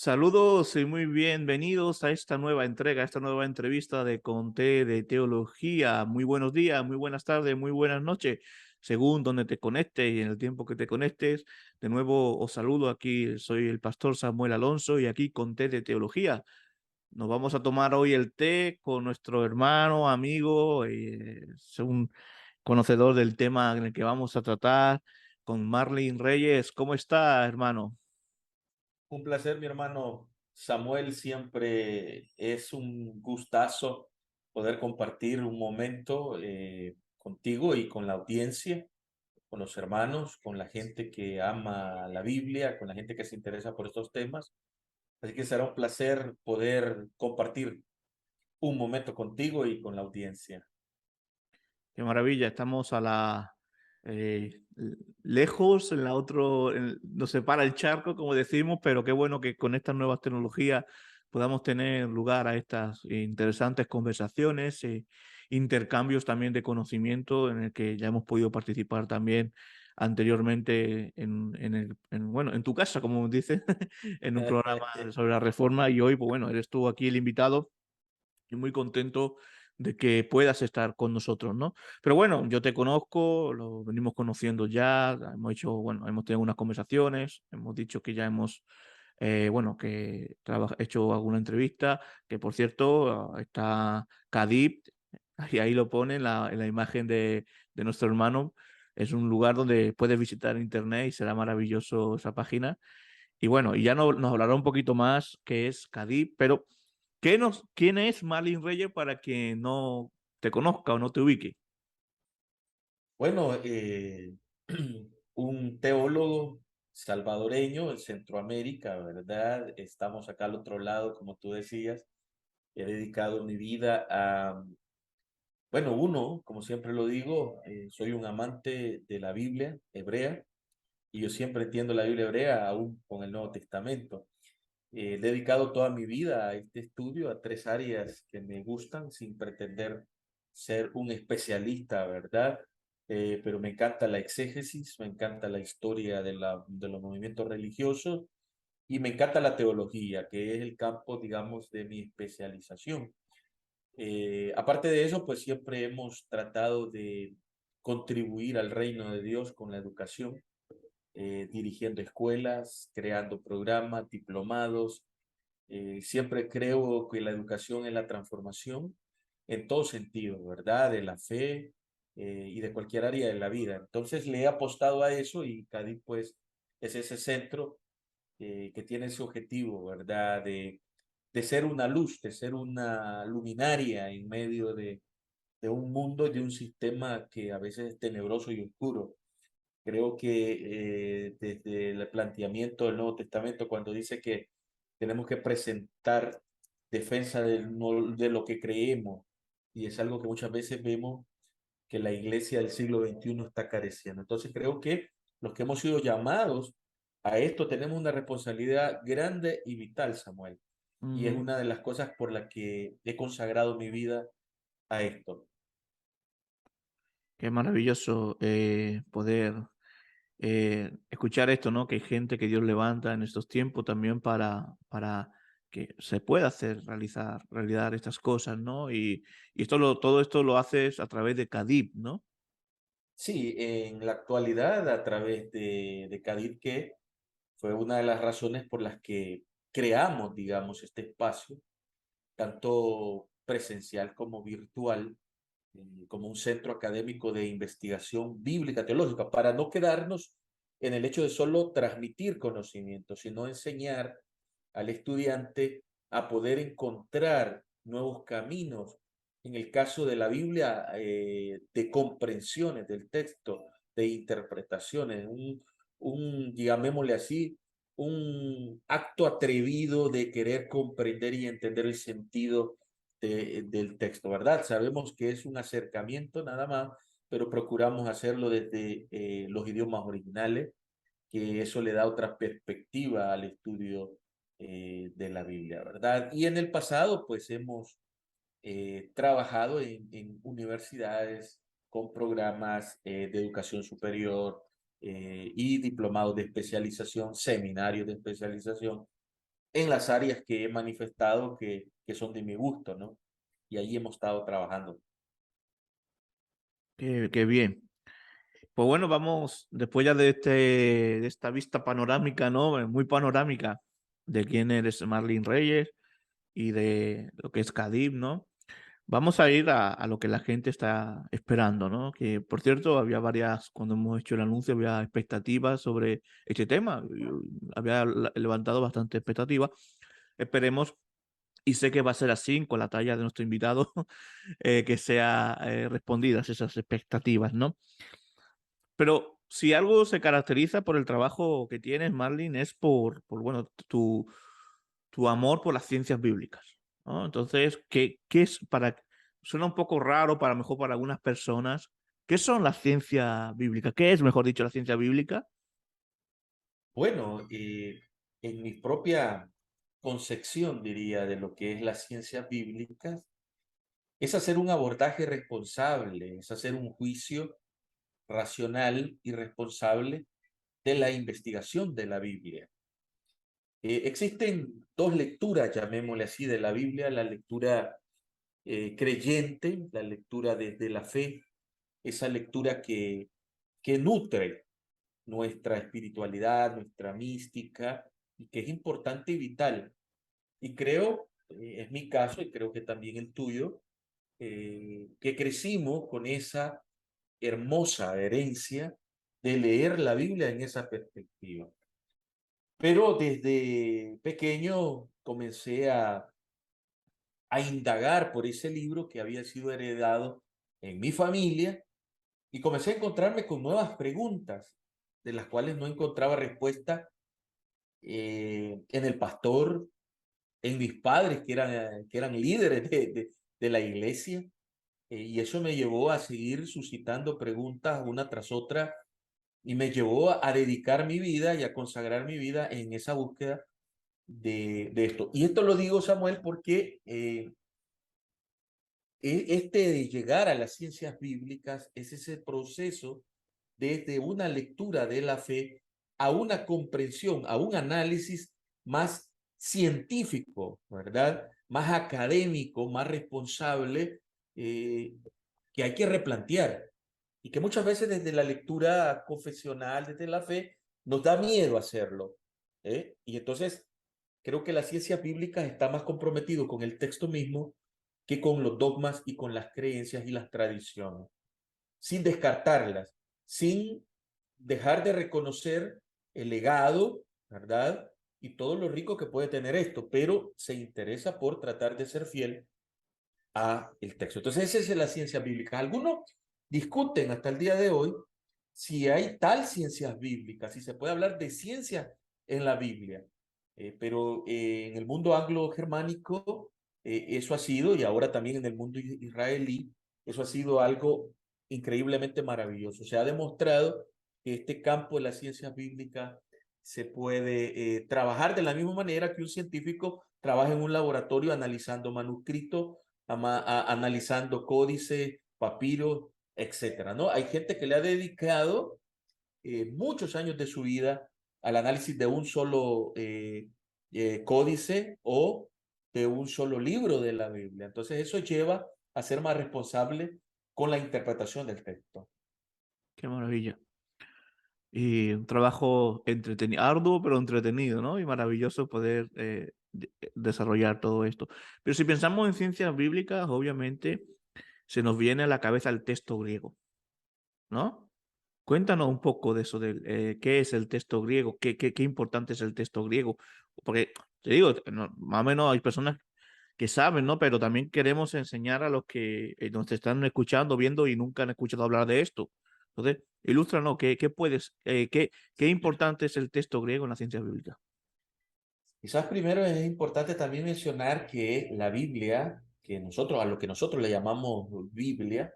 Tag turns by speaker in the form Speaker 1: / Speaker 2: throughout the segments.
Speaker 1: Saludos y muy bienvenidos a esta nueva entrega, a esta nueva entrevista de Conté de Teología. Muy buenos días, muy buenas tardes, muy buenas noches, según donde te conectes y en el tiempo que te conectes. De nuevo os saludo, aquí soy el pastor Samuel Alonso y aquí Conté de Teología. Nos vamos a tomar hoy el té con nuestro hermano, amigo, es un conocedor del tema en el que vamos a tratar, con Marlin Reyes. ¿Cómo está, hermano?
Speaker 2: Un placer, mi hermano Samuel. Siempre es un gustazo poder compartir un momento contigo y con la audiencia, con los hermanos, con la gente que ama la Biblia, con la gente que se interesa por estos temas. Así que será un placer poder compartir un momento contigo y con la audiencia.
Speaker 1: Qué maravilla, estamos a lejos, en la otro, nos separa el charco, como decimos, pero qué bueno que con estas nuevas tecnologías podamos tener lugar a estas interesantes conversaciones, intercambios también de conocimiento en el que ya hemos podido participar también anteriormente bueno, en tu casa, como dices, en un programa sobre la reforma y hoy, pues bueno, eres tú aquí el invitado y muy contento de que puedas estar con nosotros, ¿no? Pero bueno, yo te conozco, lo venimos conociendo ya, hemos hecho, bueno, hemos tenido unas conversaciones, hemos dicho que ya hemos, bueno, que hecho alguna entrevista, que por cierto está Cadip, y ahí lo pone en la imagen de nuestro hermano. Es un lugar donde puedes visitar internet y será maravilloso esa página. Y bueno, y ya nos hablará un poquito más qué es Cadip, pero ¿quién es Marlin Reyes para quien no te conozca o no te ubique?
Speaker 2: Bueno, un teólogo salvadoreño en Centroamérica, ¿verdad? Estamos acá al otro lado, como tú decías. He dedicado mi vida a, bueno, como siempre lo digo, soy un amante de la Biblia hebrea y yo siempre entiendo la Biblia hebrea aún con el Nuevo Testamento. He dedicado toda mi vida a este estudio, a tres áreas que me gustan, sin pretender ser un especialista, ¿verdad? Pero me encanta la exégesis, me encanta la historia de los movimientos religiosos y me encanta la teología, que es el campo, digamos, de mi especialización. Aparte de eso, pues siempre hemos tratado de contribuir al reino de Dios con la educación, dirigiendo escuelas, creando programas, diplomados. Siempre creo que la educación es la transformación en todo sentido, ¿verdad? De la fe y de cualquier área de la vida. Entonces le he apostado a eso y Cádiz pues es ese centro que tiene ese objetivo, ¿verdad? De ser una luz, de ser una luminaria en medio de un mundo y de un sistema que a veces es tenebroso y oscuro. Creo que desde el planteamiento del Nuevo Testamento, cuando dice que tenemos que presentar defensa de lo que creemos, y es algo que muchas veces vemos que la iglesia del siglo XXI está careciendo. Entonces creo que los que hemos sido llamados a esto tenemos una responsabilidad grande y vital, Samuel. Y es
Speaker 1: Ujú.
Speaker 2: una de las cosas por las que he consagrado mi vida a esto.
Speaker 1: Qué maravilloso poder escuchar esto, ¿no? Que hay gente que Dios levanta en estos tiempos también para que se pueda realizar estas cosas, ¿no? Y todo esto lo haces a través de Cadip, ¿no?
Speaker 2: Sí, en la actualidad, a través de Cadiz, que fue una de las razones por las que creamos, digamos, este espacio, tanto presencial como virtual, como un centro académico de investigación bíblica teológica, para no quedarnos en el hecho de solo transmitir conocimiento, sino enseñar al estudiante a poder encontrar nuevos caminos. En el caso de la Biblia, de comprensiones del texto, de interpretaciones, llamémosle así, un acto atrevido de querer comprender y entender el sentido del texto, ¿verdad? Sabemos que es un acercamiento nada más, pero procuramos hacerlo desde los idiomas originales, que eso le da otra perspectiva al estudio de la Biblia, ¿verdad? Y en el pasado, pues hemos trabajado en universidades con programas de educación superior y diplomados de especialización, seminarios de especialización en las áreas que he manifestado que son de mi gusto, ¿no? Y ahí hemos estado trabajando.
Speaker 1: Qué bien. Pues bueno, vamos, después ya de esta vista panorámica, ¿no? Muy panorámica de quién eres Marlene Reyes y de lo que es Cadib, ¿no? Vamos a ir a lo que la gente está esperando, ¿no? Que por cierto, había varias, cuando hemos hecho el anuncio, había expectativas sobre este tema. Yo había levantado bastante expectativas. Esperemos, y sé que va a ser así con la talla de nuestro invitado, que sea respondidas esas expectativas, ¿no? Pero si algo se caracteriza por el trabajo que tienes, Marlene, es por bueno, tu amor por las ciencias bíblicas, ¿no? Entonces, ¿qué es para... Suena un poco raro para mejor para algunas personas. ¿Qué son las ciencias bíblicas? ¿Qué es, mejor dicho, la ciencia bíblica?
Speaker 2: Bueno, en mi propia concepción, diría, de lo que es las ciencias bíblicas, es hacer un abordaje responsable, es hacer un juicio racional y responsable de la investigación de la Biblia. Existen dos lecturas, llamémosle así, de la Biblia: la lectura creyente, la lectura desde la fe, esa lectura que nutre nuestra espiritualidad, nuestra mística, y que es importante y vital. Y creo, es mi caso, y creo que también el tuyo, que crecimos con esa hermosa herencia de leer la Biblia en esa perspectiva. Pero desde pequeño comencé a indagar por ese libro que había sido heredado en mi familia, y comencé a encontrarme con nuevas preguntas de las cuales no encontraba respuesta en el pastor, en mis padres que eran líderes de la iglesia. Y eso me llevó a seguir suscitando preguntas una tras otra, y me llevó a dedicar mi vida y a consagrar mi vida en esa búsqueda de esto. Y esto lo digo, Samuel, porque este de llegar a las ciencias bíblicas es ese proceso desde una lectura de la fe a una comprensión, a un análisis más científico, ¿verdad? Más académico, más responsable, eh, que hay que replantear, y que muchas veces desde la lectura confesional, desde la fe, nos da miedo hacerlo. Y entonces creo que la ciencia bíblica está más comprometido con el texto mismo que con los dogmas y con las creencias y las tradiciones, sin descartarlas, sin dejar de reconocer el legado, ¿verdad? Y todo lo rico que puede tener esto, pero se interesa por tratar de ser fiel a el texto. Entonces, esa es la ciencia bíblica. Algunos discuten hasta el día de hoy si hay tal ciencias bíblicas, si se puede hablar de ciencia en la Biblia. Pero en el mundo anglo-germánico eso ha sido, y ahora también en el mundo israelí, eso ha sido algo increíblemente maravilloso. Se ha demostrado que este campo de la ciencia bíblica se puede trabajar de la misma manera que un científico trabaja en un laboratorio analizando manuscritos, analizando códices, papiros, etcétera, ¿no? Hay gente que le ha dedicado muchos años de su vida al análisis de un solo códice o de un solo libro de la Biblia. Entonces eso lleva a ser más responsable con la interpretación del texto.
Speaker 1: Qué maravilla. Y un trabajo entretenido, arduo, pero entretenido, ¿no? Y maravilloso poder desarrollar todo esto. Pero si pensamos en ciencias bíblicas, obviamente se nos viene a la cabeza el texto griego, ¿no? Cuéntanos un poco de eso, de qué es el texto griego, qué importante es el texto griego. Porque, te digo, más o menos hay personas que saben, ¿no? Pero también queremos enseñar a los que nos están escuchando, viendo y nunca han escuchado hablar de esto. Entonces, ilústranos, qué importante es el texto griego en la ciencia bíblica?
Speaker 2: Quizás primero es importante también mencionar que la Biblia, que nosotros, a lo que nosotros le llamamos Biblia,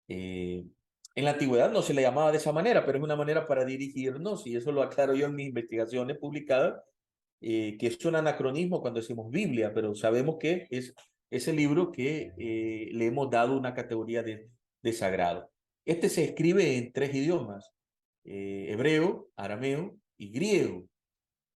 Speaker 2: eh, en la antigüedad no se le llamaba de esa manera, pero es una manera para dirigirnos, y eso lo aclaro yo en mis investigaciones publicadas, que es un anacronismo cuando decimos Biblia, pero sabemos que es ese libro que le hemos dado una categoría de sagrado. Este se escribe en tres idiomas: hebreo, arameo y griego.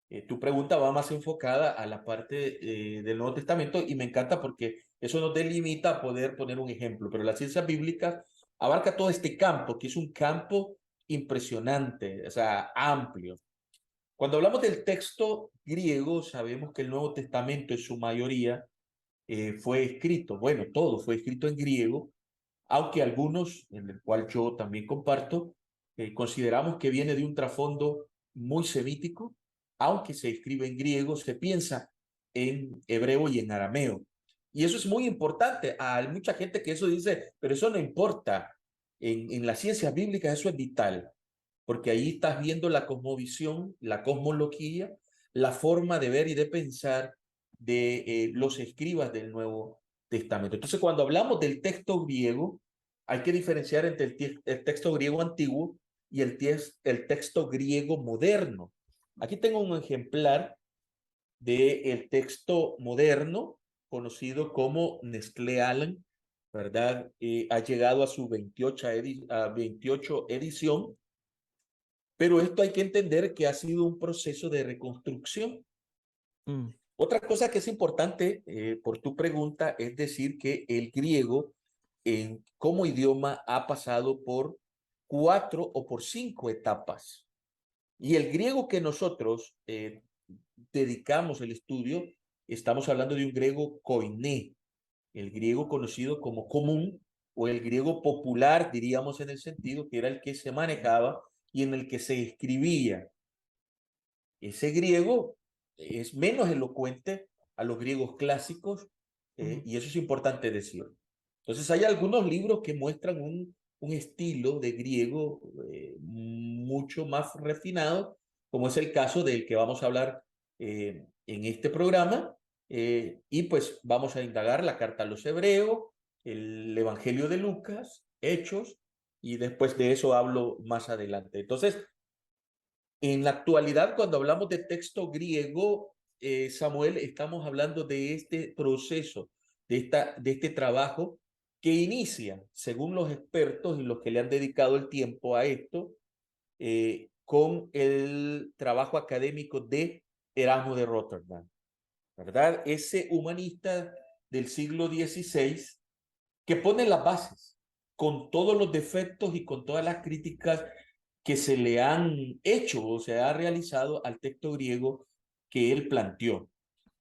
Speaker 2: Tu pregunta va más enfocada a la parte del Nuevo Testamento y me encanta porque eso nos delimita a poder poner un ejemplo, pero la ciencia bíblica abarca todo este campo, que es un campo impresionante, o sea, amplio. Cuando hablamos del texto griego, sabemos que el Nuevo Testamento en su mayoría fue escrito, bueno, todo fue escrito en griego, aunque algunos, en el cual yo también comparto, consideramos que viene de un trasfondo muy semítico, aunque se escribe en griego, se piensa en hebreo y en arameo. Y eso es muy importante. Hay mucha gente que eso dice, pero eso no importa. En las ciencias bíblicas eso es vital, porque ahí estás viendo la cosmovisión, la cosmología, la forma de ver y de pensar de los escribas del Nuevo Testamento. Entonces, cuando hablamos del texto griego, hay que diferenciar entre el texto griego antiguo y el texto griego moderno. Aquí tengo un ejemplar del texto moderno, conocido como Nestlé Aland, ¿verdad? Ha llegado a su 28 edición, pero esto hay que entender que ha sido un proceso de reconstrucción.
Speaker 1: Mm,
Speaker 2: Otra cosa que es importante por tu pregunta es decir que el griego como idioma ha pasado por 4 o por 5 etapas. Y el griego que nosotros dedicamos el estudio, estamos hablando de un griego koiné, el griego conocido como común o el griego popular, diríamos en el sentido que era el que se manejaba y en el que se escribía. Ese griego es menos elocuente a los griegos clásicos
Speaker 1: mm,
Speaker 2: y eso es importante decir. Entonces hay algunos libros que muestran un estilo de griego mucho más refinado, como es el caso del que vamos a hablar en este programa. Y pues vamos a indagar la carta a los hebreos, el Evangelio de Lucas, Hechos, y después de eso hablo más adelante. Entonces, en la actualidad, cuando hablamos de texto griego, Samuel, estamos hablando de este proceso, de este trabajo que inicia, según los expertos y los que le han dedicado el tiempo a esto, con el trabajo académico de Erasmo de Rotterdam, ¿verdad? Ese humanista del siglo XVI que pone las bases con todos los defectos y con todas las críticas que se le han hecho o se ha realizado al texto griego que él planteó.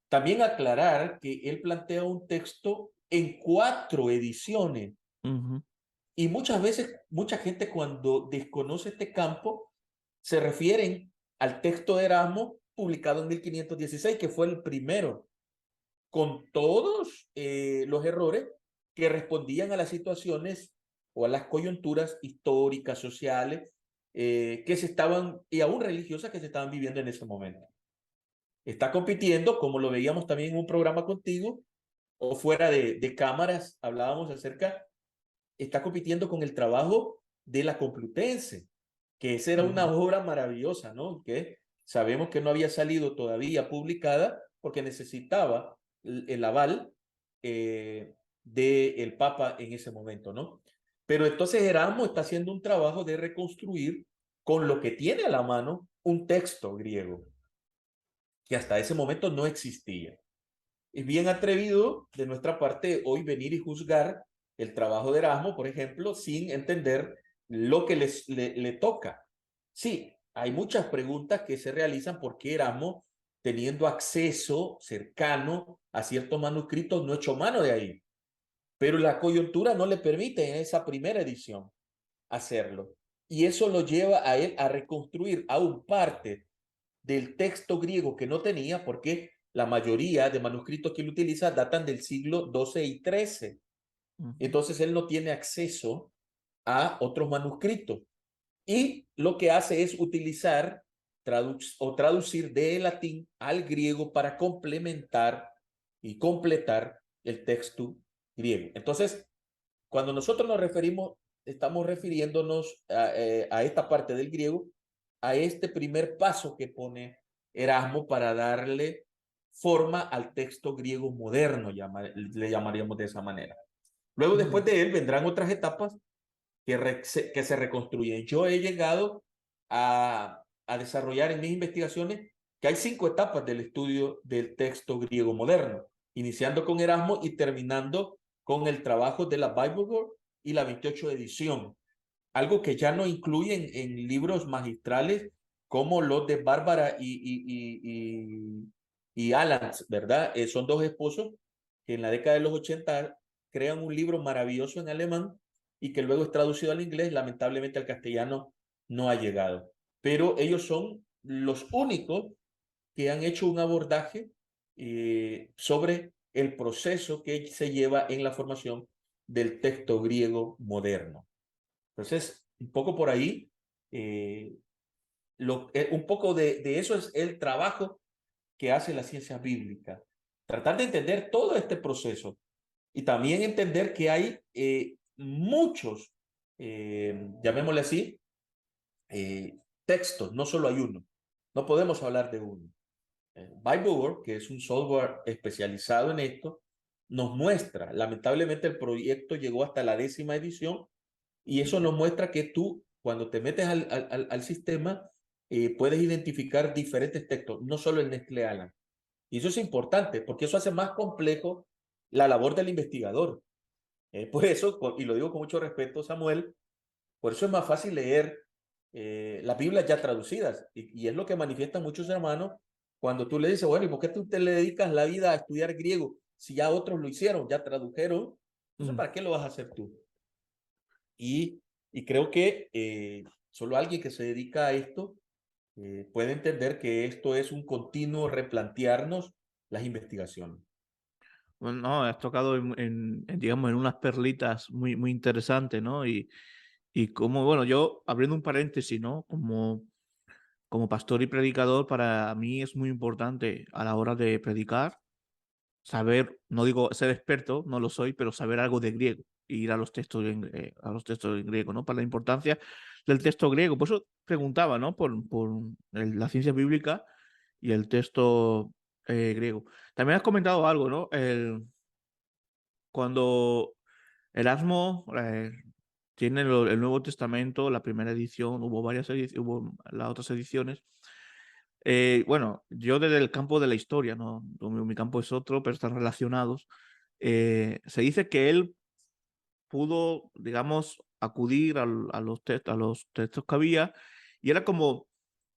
Speaker 2: También aclarar que él plantea un texto en 4 ediciones
Speaker 1: ujú,
Speaker 2: y muchas veces mucha gente cuando desconoce este campo se refieren al texto de Erasmo publicado en 1516, que fue el primero, con todos los errores que respondían a las situaciones o a las coyunturas históricas, sociales, que se estaban, y aún religiosas que se estaban viviendo en ese momento. Está compitiendo, como lo veíamos también en un programa contigo, o fuera de cámaras, hablábamos acerca, está compitiendo con el trabajo de la Complutense, que esa era una
Speaker 1: ujú,
Speaker 2: obra maravillosa, ¿no? Que sabemos que no había salido todavía publicada porque necesitaba el aval del Papa en ese momento, ¿no? Pero entonces Erasmo está haciendo un trabajo de reconstruir con lo que tiene a la mano un texto griego que hasta ese momento no existía. Es bien atrevido de nuestra parte hoy venir y juzgar el trabajo de Erasmo, por ejemplo, sin entender lo que le toca. Sí, hay muchas preguntas que se realizan por qué Erasmo, teniendo acceso cercano a ciertos manuscritos, no echó mano de ahí. Pero la coyuntura no le permite en esa primera edición hacerlo. Y eso lo lleva a él a reconstruir aún parte del texto griego que no tenía, porque la mayoría de manuscritos que él utiliza datan del siglo XII y XIII.
Speaker 1: ujú,
Speaker 2: Entonces él no tiene acceso a otros manuscritos. Y lo que hace es utilizar o traducir de latín al griego para complementar y completar el texto griego. Entonces, cuando nosotros nos referimos, estamos refiriéndonos a esta parte del griego, a este primer paso que pone Erasmo para darle forma al texto griego moderno, le llamaríamos de esa manera. Luego, después
Speaker 1: ujú,
Speaker 2: de él, vendrán otras etapas que se reconstruyen. Yo he llegado a desarrollar en mis investigaciones que hay 5 etapas del estudio del texto griego moderno, iniciando con Erasmo y terminando con el trabajo de la Bible World y la 28 edición, algo que ya no incluyen en libros magistrales como los de Bárbara y Alan, ¿verdad? Son dos esposos que en la década de los 80 crean un libro maravilloso en alemán y que luego es traducido al inglés, lamentablemente al castellano no ha llegado. Pero ellos son los únicos que han hecho un abordaje sobre el proceso que se lleva en la formación del texto griego moderno. Entonces, un poco por ahí, un poco de eso es el trabajo que hace la ciencia bíblica. Tratar de entender todo este proceso y también entender que hay muchos, llamémosle así, textos, no solo hay uno. No podemos hablar de uno. Bibleworks, que es un software especializado en esto, nos muestra, lamentablemente el proyecto llegó hasta la 10ª edición y eso nos muestra que tú, cuando te metes al sistema, puedes identificar diferentes textos, no solo el Nestlé Alan. Y eso es importante, porque eso hace más complejo la labor del investigador. Por eso, y lo digo con mucho respeto, Samuel, por eso es más fácil leer las Biblias ya traducidas. Y es lo que manifiestan muchos hermanos cuando tú le dices, bueno, ¿y por qué tú te le dedicas la vida a estudiar griego si ya otros lo hicieron, ya tradujeron? Entonces, ¿para qué lo vas a hacer tú? Y creo que solo alguien que se dedica a esto puede entender que esto es un continuo replantearnos las investigaciones.
Speaker 1: Bueno, no, has tocado digamos, en unas perlitas muy interesantes, ¿no? Y como, bueno, yo abriendo un paréntesis, ¿no? Como pastor y predicador, para mí es muy importante a la hora de predicar saber, no digo ser experto, no lo soy, pero saber algo de griego y ir a los textos en griego, ¿no? Para la importancia del texto griego. Por eso preguntaba, ¿no? Por la ciencia bíblica y el texto griego. También has comentado algo, ¿no? Cuando Erasmo tiene el Nuevo Testamento, la primera edición, hubo varias ediciones, hubo las otras ediciones. Bueno, yo desde el campo de la historia, ¿no? Mi campo es otro, pero están relacionados. Se dice que él pudo, digamos, acudir a los textos que había y era como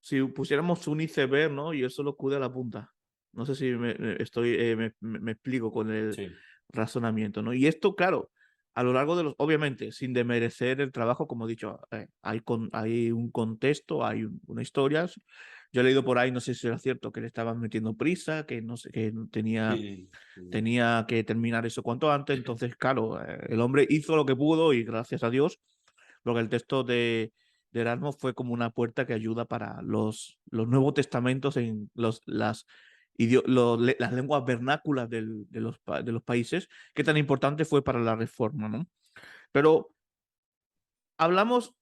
Speaker 1: si pusiéramos un iceberg, ¿no? Y él solo acude a la punta. No sé si me explico con el
Speaker 2: Sí.
Speaker 1: razonamiento, ¿no? Y esto, claro, a lo largo de los, obviamente, sin demerecer el trabajo, como he dicho, hay un contexto, hay una historia. Yo he leído por ahí, no sé si era cierto, que le estaban metiendo prisa, que no sé, que
Speaker 2: Sí, sí.
Speaker 1: tenía que terminar eso cuanto antes. Entonces, claro, el hombre hizo lo que pudo y gracias a Dios, porque el texto de Erasmo fue como una puerta que ayuda para los nuevos testamentos en las lenguas vernáculas de los países, que tan importante fue para la reforma, ¿no? Pero hablamos,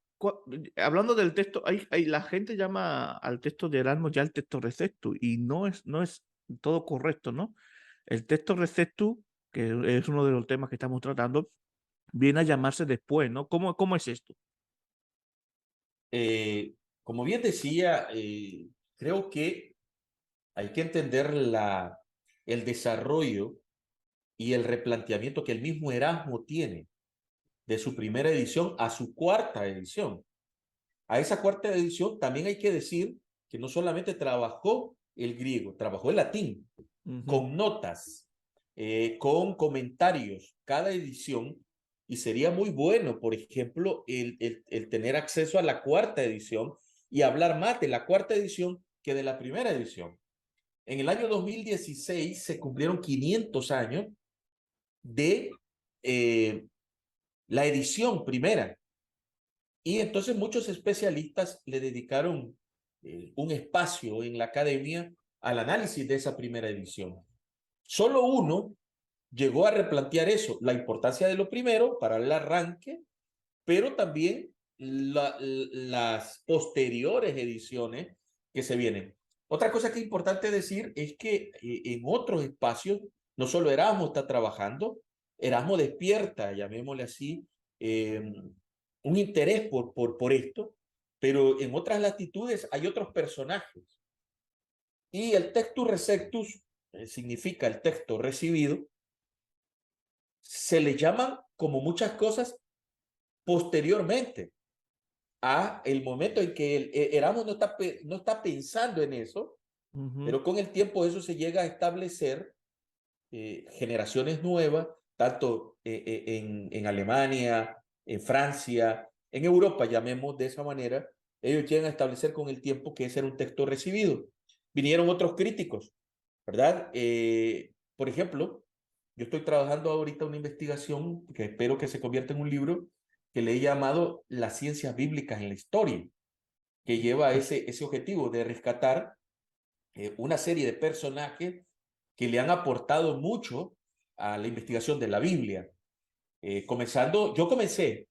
Speaker 1: hablando del texto, la gente llama al texto de Erasmo ya el texto receptus y no es todo correcto, ¿no? El texto receptus, que es uno de los temas que estamos tratando, viene a llamarse después, ¿no? ¿Cómo es esto?
Speaker 2: Como bien decía, creo que hay que entender el desarrollo y el replanteamiento que el mismo Erasmo tiene de su primera edición a su cuarta edición. A esa cuarta edición también hay que decir que no solamente trabajó el griego, trabajó el latín,
Speaker 1: Ujú.
Speaker 2: con notas, con comentarios, cada edición, y sería muy bueno, por ejemplo, el tener acceso a la cuarta edición y hablar más de la cuarta edición que de la primera edición. En el año 2016 se cumplieron 500 años de la edición primera. Y entonces muchos especialistas le dedicaron un espacio en la academia al análisis de esa primera edición. Solo uno llegó a replantear eso, la importancia de lo primero para el arranque, pero también las posteriores ediciones que se vienen. Otra cosa que es importante decir es que en otros espacios, no solo Erasmo está trabajando, Erasmo despierta, llamémosle así, un interés por esto, pero en otras latitudes hay otros personajes Y el textus receptus significa el texto recibido. Se le llaman como muchas cosas posteriormente a el momento en que Erasmo no está pensando en eso, pero con el tiempo eso se llega a establecer, generaciones nuevas, tanto en Alemania, en Francia, en Europa, llamemos de esa manera, ellos llegan a establecer con el tiempo que ese era un texto recibido. Vinieron otros críticos, ¿verdad? Por ejemplo, yo estoy trabajando ahorita una investigación que espero que se convierta en un libro que le he llamado Las ciencias bíblicas en la historia, que lleva ese objetivo de rescatar una serie de personajes que le han aportado mucho a la investigación de la Biblia. Yo comencé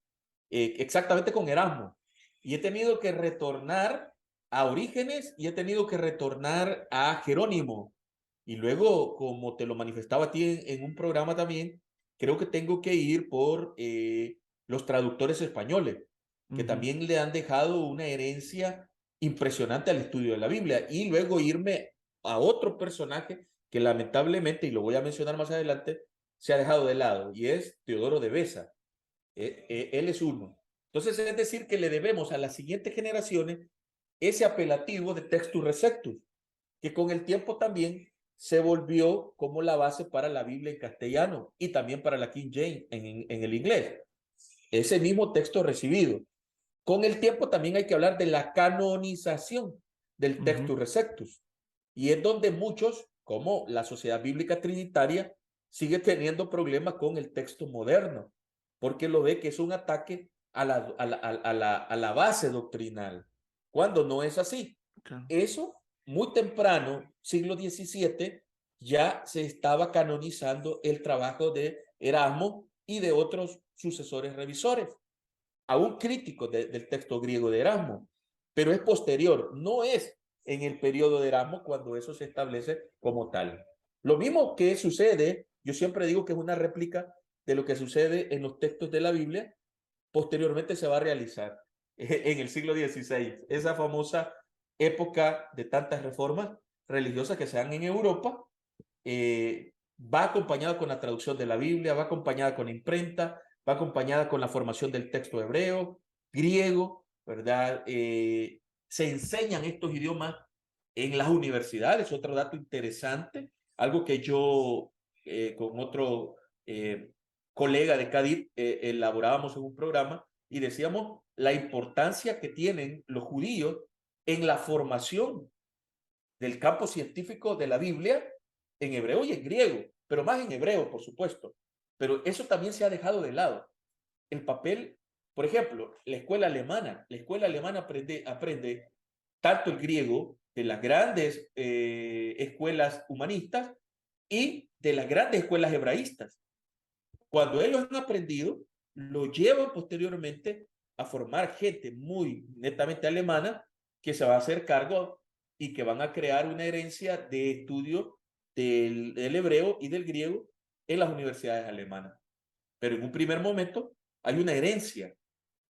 Speaker 2: exactamente con Erasmo y he tenido que retornar a Orígenes y he tenido que retornar a Jerónimo. Y luego, como te lo manifestaba a ti en un programa también, creo que tengo que ir por los traductores españoles, que también le han dejado una herencia impresionante al estudio de la Biblia. Y luego irme a otro personaje que lamentablemente, y lo voy a mencionar más adelante, se ha dejado de lado, y es Teodoro de Beza. Él es uno. Entonces, es decir, que le debemos a las siguientes generaciones ese apelativo de textus receptus, que con el tiempo también se volvió como la base para la Biblia en castellano y también para la King James en el inglés. Ese mismo texto recibido. Con el tiempo también hay que hablar de la canonización del textus receptus. Y es donde muchos, como la Sociedad Bíblica Trinitaria, sigue teniendo problemas con el texto moderno, porque lo ve que es un ataque a la base doctrinal, cuando no es así.
Speaker 1: Claro.
Speaker 2: Eso, muy temprano, siglo XVII, ya se estaba canonizando el trabajo de Erasmo y de otros sucesores revisores, aún críticos del texto griego de Erasmo, pero es posterior, no es en el periodo de Erasmo cuando eso se establece como tal. Lo mismo que sucede, yo siempre digo que es una réplica de lo que sucede en los textos de la Biblia, posteriormente se va a realizar en el siglo XVI, esa famosa época de tantas reformas religiosas que se dan en Europa, va acompañada con la traducción de la Biblia, va acompañada con la imprenta, va acompañada con la formación del texto hebreo, griego, ¿verdad? Se enseñan estos idiomas en las universidades, otro dato interesante, algo que yo con otro colega de Cádiz elaborábamos en un programa y decíamos la importancia que tienen los judíos en la formación del campo científico de la Biblia en hebreo y en griego, pero más en hebreo, por supuesto. Pero eso también se ha dejado de lado. El papel, por ejemplo, la escuela alemana aprende tanto el griego de las grandes escuelas humanistas y de las grandes escuelas hebraístas. Cuando ellos han aprendido, lo llevan posteriormente a formar gente muy netamente alemana que se va a hacer cargo y que van a crear una herencia de estudio del hebreo y del griego en las universidades alemanas. Pero en un primer momento hay una herencia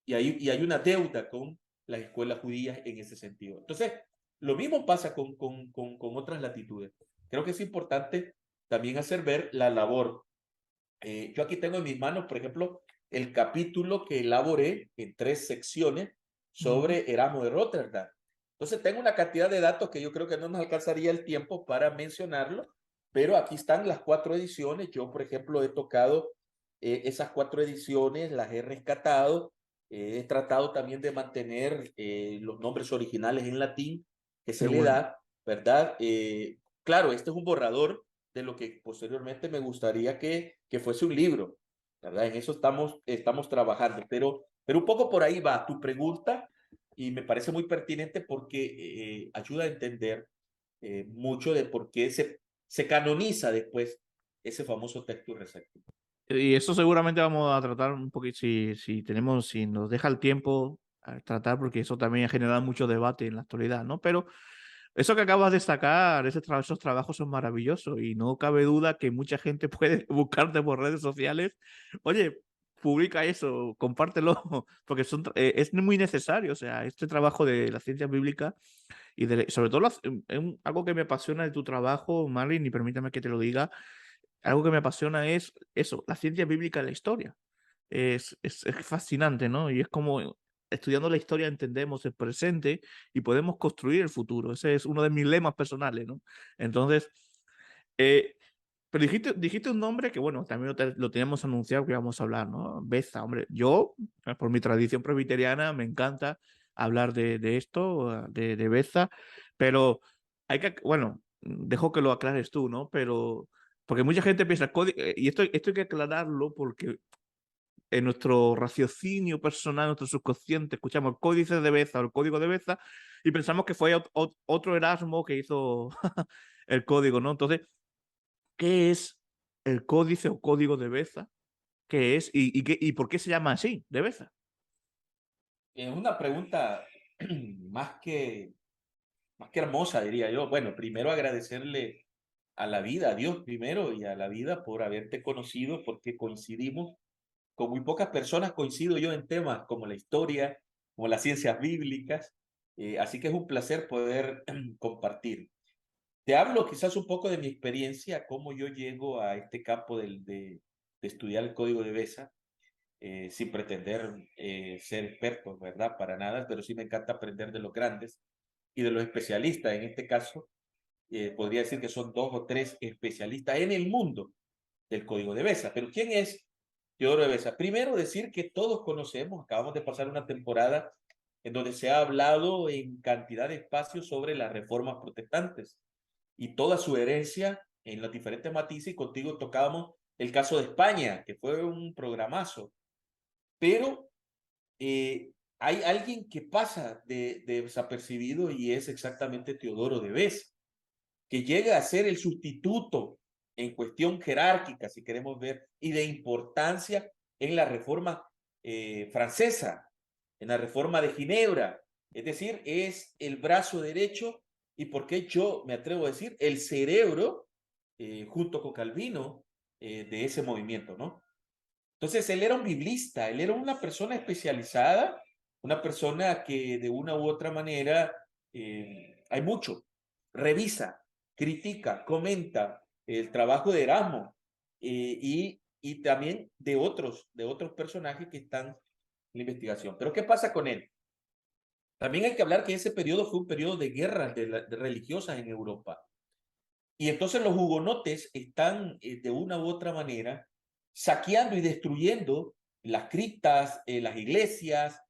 Speaker 2: y hay una deuda con las escuelas judías en ese sentido. Entonces, lo mismo pasa con otras latitudes. Creo que es importante también hacer ver la labor. Yo aquí tengo en mis manos, por ejemplo, el capítulo que elaboré en 3 secciones sobre Erasmo de Rotterdam. Entonces tengo una cantidad de datos que yo creo que no nos alcanzaría el tiempo para mencionarlo, pero aquí están las 4 ediciones. Yo, por ejemplo, he tocado esas 4 ediciones, las he rescatado. He tratado también de mantener los nombres originales en latín que se le da, ¿verdad? Claro, este es un borrador de lo que posteriormente me gustaría que fuese un libro, ¿verdad? En eso estamos trabajando, pero un poco por ahí va tu pregunta y me parece muy pertinente porque ayuda a entender mucho de por qué se canoniza después ese famoso texto receptus.
Speaker 1: Y eso seguramente vamos a tratar un poquito, si nos deja el tiempo, a tratar, porque eso también ha generado mucho debate en la actualidad, ¿no? Pero eso que acabas de destacar, esos trabajos son maravillosos y no cabe duda que mucha gente puede buscarte por redes sociales. Oye, publica eso, compártelo, porque es muy necesario, o sea, este trabajo de la ciencia bíblica y sobre todo algo que me apasiona de tu trabajo, Marlin, y permítame que te lo diga, algo que me apasiona es eso, la ciencia bíblica de la historia. Es fascinante, ¿no? Y es como estudiando la historia entendemos el presente y podemos construir el futuro. Ese es uno de mis lemas personales, ¿no? Entonces, eh, pero dijiste un nombre que, bueno, también lo teníamos anunciado que íbamos a hablar, ¿no? Beza, hombre, yo, por mi tradición presbiteriana, me encanta hablar de esto, de Beza, pero hay que, bueno, dejo que lo aclares tú, ¿no? Pero, porque mucha gente piensa, y esto hay que aclararlo porque en nuestro raciocinio personal, nuestro subconsciente, escuchamos el códice de Beza o el código de Beza y pensamos que fue otro Erasmo que hizo el código, ¿no? Entonces, ¿qué es el códice o código de Beza? ¿Qué es y por qué se llama así, de Beza?
Speaker 2: Es una pregunta más que, más que hermosa, diría yo. Bueno, primero agradecerle a la vida, a Dios primero y a la vida por haberte conocido, porque coincidimos con muy pocas personas, coincido yo en temas como la historia, como las ciencias bíblicas, así que es un placer poder compartir. Te hablo quizás un poco de mi experiencia, cómo yo llego a este campo de estudiar el código de Besa, sin pretender ser experto, ¿verdad? Para nada, pero sí me encanta aprender de los grandes y de los especialistas. En este caso, podría decir que son 2 o 3 especialistas en el mundo del código de Besa. Pero ¿quién es Teodoro de Besa? Primero decir que todos conocemos, acabamos de pasar una temporada en donde se ha hablado en cantidad de espacios sobre las reformas protestantes y toda su herencia en los diferentes matices, y contigo tocábamos el caso de España, que fue un programazo. Pero hay alguien que pasa de desapercibido y es exactamente Teodoro de Beza, que llega a ser el sustituto en cuestión jerárquica, si queremos ver, y de importancia en la reforma francesa, en la reforma de Ginebra. Es decir, es el brazo derecho y, por qué yo me atrevo a decir, el cerebro, junto con Calvino, de ese movimiento, ¿no? Entonces, él era un biblista, él era una persona especializada, una persona que de una u otra manera, hay mucho, revisa, critica, comenta el trabajo de Erasmo, y también de otros personajes que están en la investigación. Pero ¿qué pasa con él? También hay que hablar que ese periodo fue un periodo de guerras de religiosas en Europa. Y entonces los hugonotes están, de una u otra manera, saqueando y destruyendo las criptas, las iglesias,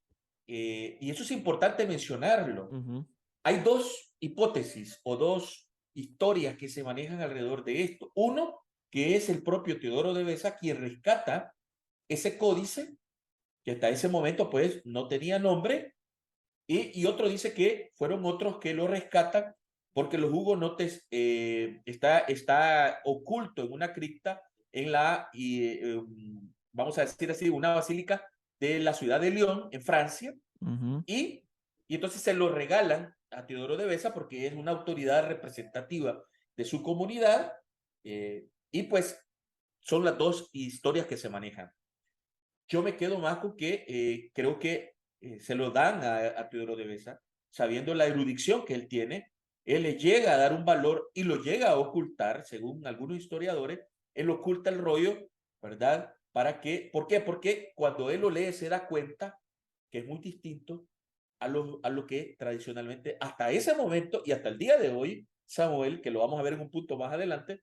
Speaker 2: y eso es importante mencionarlo.
Speaker 1: Ujú,
Speaker 2: Hay 2 hipótesis o 2 historias que se manejan alrededor de esto. Uno, que es el propio Teodoro de Beza quien rescata ese códice, que hasta ese momento pues no tenía nombre, y otro dice que fueron otros que lo rescatan porque los hugonotes, está oculto en una cripta en vamos a decir así, una basílica de la ciudad de Lyon, en Francia,
Speaker 1: ujú,
Speaker 2: y, y entonces se lo regalan a Teodoro de Beza porque es una autoridad representativa de su comunidad, y pues son las 2 historias que se manejan. Yo me quedo más con que creo que se lo dan a Teodoro de Beza, sabiendo la erudición que él tiene, él le llega a dar un valor y lo llega a ocultar, según algunos historiadores, él oculta el rollo, ¿verdad? ¿Por qué? Porque cuando él lo lee se da cuenta que es muy distinto a lo que tradicionalmente, hasta ese momento y hasta el día de hoy, Samuel, que lo vamos a ver en un punto más adelante,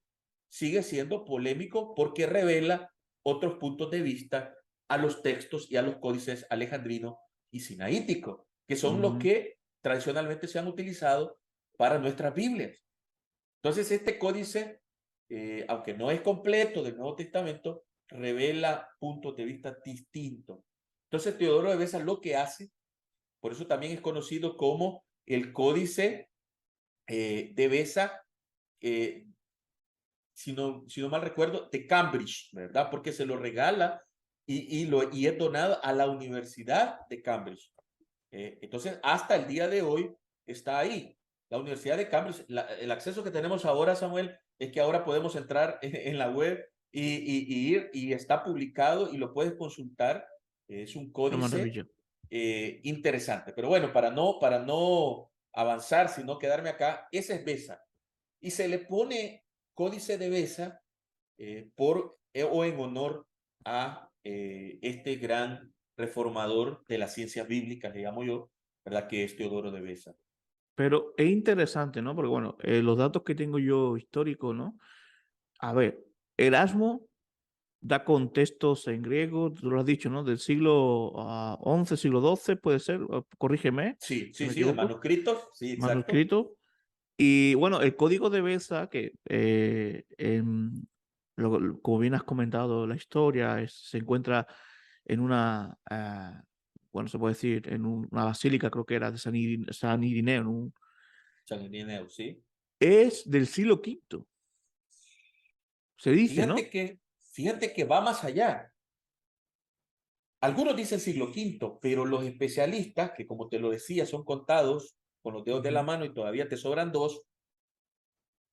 Speaker 2: sigue siendo polémico porque revela otros puntos de vista a los textos y a los códices alejandrino y sinaítico, que son los
Speaker 1: ujú,
Speaker 2: que tradicionalmente se han utilizado para nuestras Biblias. Entonces, este códice, aunque no es completo del Nuevo Testamento, revela puntos de vista distintos. Entonces, Teodoro de Beza lo que hace, por eso también es conocido como el códice de Beza, eh, si no mal recuerdo, de Cambridge, ¿verdad? Porque se lo regala y es donado a la Universidad de Cambridge. Entonces, hasta el día de hoy está ahí. La Universidad de Cambridge, el acceso que tenemos ahora, Samuel, es que ahora podemos entrar en la web y está publicado y lo puedes consultar. Es un
Speaker 1: Qué
Speaker 2: códice
Speaker 1: maravilla.
Speaker 2: interesante. Pero bueno, para no avanzar, sino quedarme acá, ese es Besa. Y se le pone códice de Besa o en honor a este gran reformador de las ciencias bíblicas, le llamo yo, ¿verdad? Que es Teodoro de Besa.
Speaker 1: Pero es interesante, ¿no? Porque bueno, los datos que tengo yo históricos, ¿no? A ver, Erasmo da contextos en griego, tú lo has dicho, ¿no? Del siglo XI, siglo XII, puede ser, corrígeme
Speaker 2: Sí,
Speaker 1: si
Speaker 2: sí,
Speaker 1: me
Speaker 2: sí, de
Speaker 1: equivoco,
Speaker 2: manuscritos, sí, exacto.
Speaker 1: manuscrito. Y bueno, el código de Besa, que como bien has comentado, la historia se encuentra en una, bueno, se puede decir, en una basílica, creo que era de San Irineo,
Speaker 2: San Irineo, sí.
Speaker 1: es del siglo V, se dice,
Speaker 2: Fíjate
Speaker 1: ¿no?
Speaker 2: que, fíjate que va más allá. Algunos dicen siglo quinto, pero los especialistas, que como te lo decía, son contados con los dedos de la mano y todavía te sobran dos,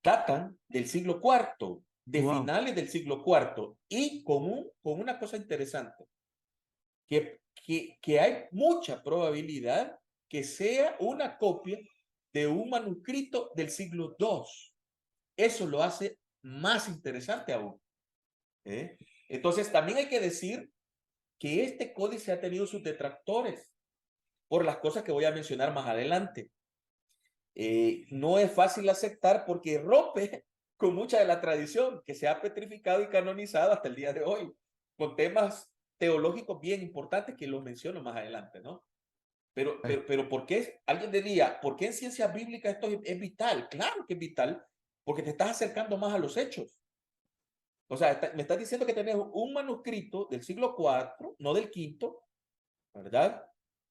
Speaker 2: datan del siglo cuarto, de
Speaker 1: Wow.
Speaker 2: finales del siglo cuarto, y con una cosa interesante, que hay mucha probabilidad que sea una copia de un manuscrito del siglo II. Eso lo hace más interesante aún. ¿Eh? Entonces, también hay que decir que este códice ha tenido sus detractores por las cosas que voy a mencionar más adelante. No es fácil aceptar porque rompe con mucha de la tradición que se ha petrificado y canonizado hasta el día de hoy, con temas teológicos bien importantes que los menciono más adelante, ¿no?
Speaker 1: Eh,
Speaker 2: Pero ¿por qué? Alguien diría, ¿por qué en ciencias bíblicas esto es vital? Claro que es vital, porque te estás acercando más a los hechos. O sea, me estás diciendo que tenés un manuscrito del siglo IV, no del quinto, ¿verdad?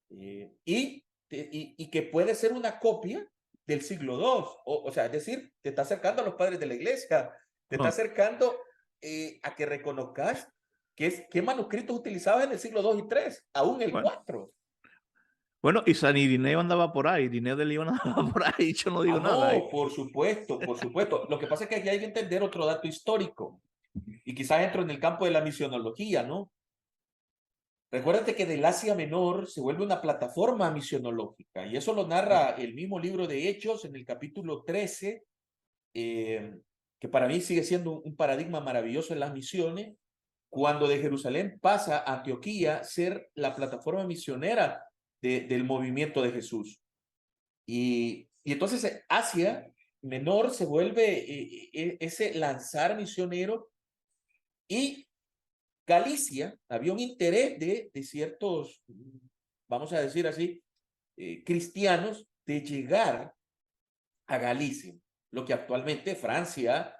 Speaker 2: Y que puede ser una copia del siglo II. O sea, es decir, te está acercando a los padres de la iglesia, te está
Speaker 1: ah,
Speaker 2: acercando a que reconozcas qué manuscritos utilizaban en el siglo II y III, aún el
Speaker 1: bueno,
Speaker 2: IV.
Speaker 1: bueno, y San Irineo andaba por ahí, Irineo de León andaba por ahí, yo no
Speaker 2: Ah,
Speaker 1: digo nada.
Speaker 2: no, por supuesto, por supuesto. Lo que pasa es que aquí hay que entender otro dato histórico y quizás entro en el campo de la misionología, ¿no? Recuérdate que del Asia Menor se vuelve una plataforma misionológica y eso lo narra el mismo libro de Hechos en el capítulo 13, eh, que para mí sigue siendo un paradigma maravilloso en las misiones, cuando de Jerusalén pasa a Antioquía ser la plataforma misionera del movimiento de Jesús. Y entonces Asia Menor se vuelve ese lanzar misionero y Galicia había un interés de ciertos, vamos a decir así, cristianos de llegar a Galicia, lo que actualmente Francia,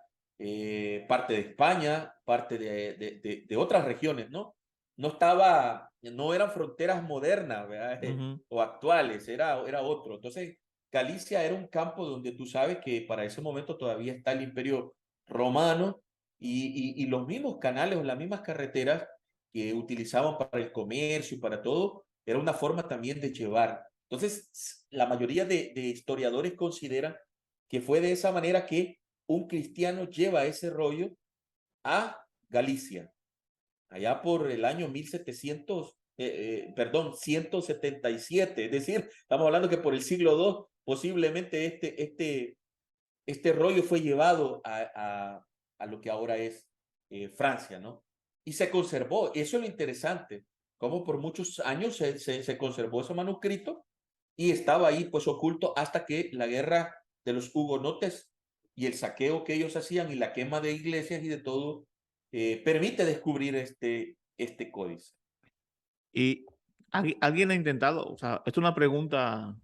Speaker 2: parte de España, parte de otras regiones, ¿no? No eran fronteras modernas, ¿verdad?
Speaker 1: Ujú.
Speaker 2: O actuales, era otro. Entonces, Galicia era un campo donde tú sabes que para ese momento todavía está el Imperio Romano y los mismos canales o las mismas carreteras que utilizaban para el comercio y para todo, era una forma también de llevar. Entonces, la mayoría de historiadores consideran que fue de esa manera que un cristiano lleva ese rollo a Galicia, allá por el año 1700, perdón, 177. Es decir, estamos hablando que por el siglo II posiblemente este rollo fue llevado a lo que ahora es Francia, ¿no? Y se conservó, eso es lo interesante, como por muchos años se conservó ese manuscrito y estaba ahí pues oculto hasta que la guerra de los hugonotes y el saqueo que ellos hacían y la quema de iglesias y de todo permite descubrir este códice.
Speaker 1: Y alguien ha intentado, o sea, esto es una pregunta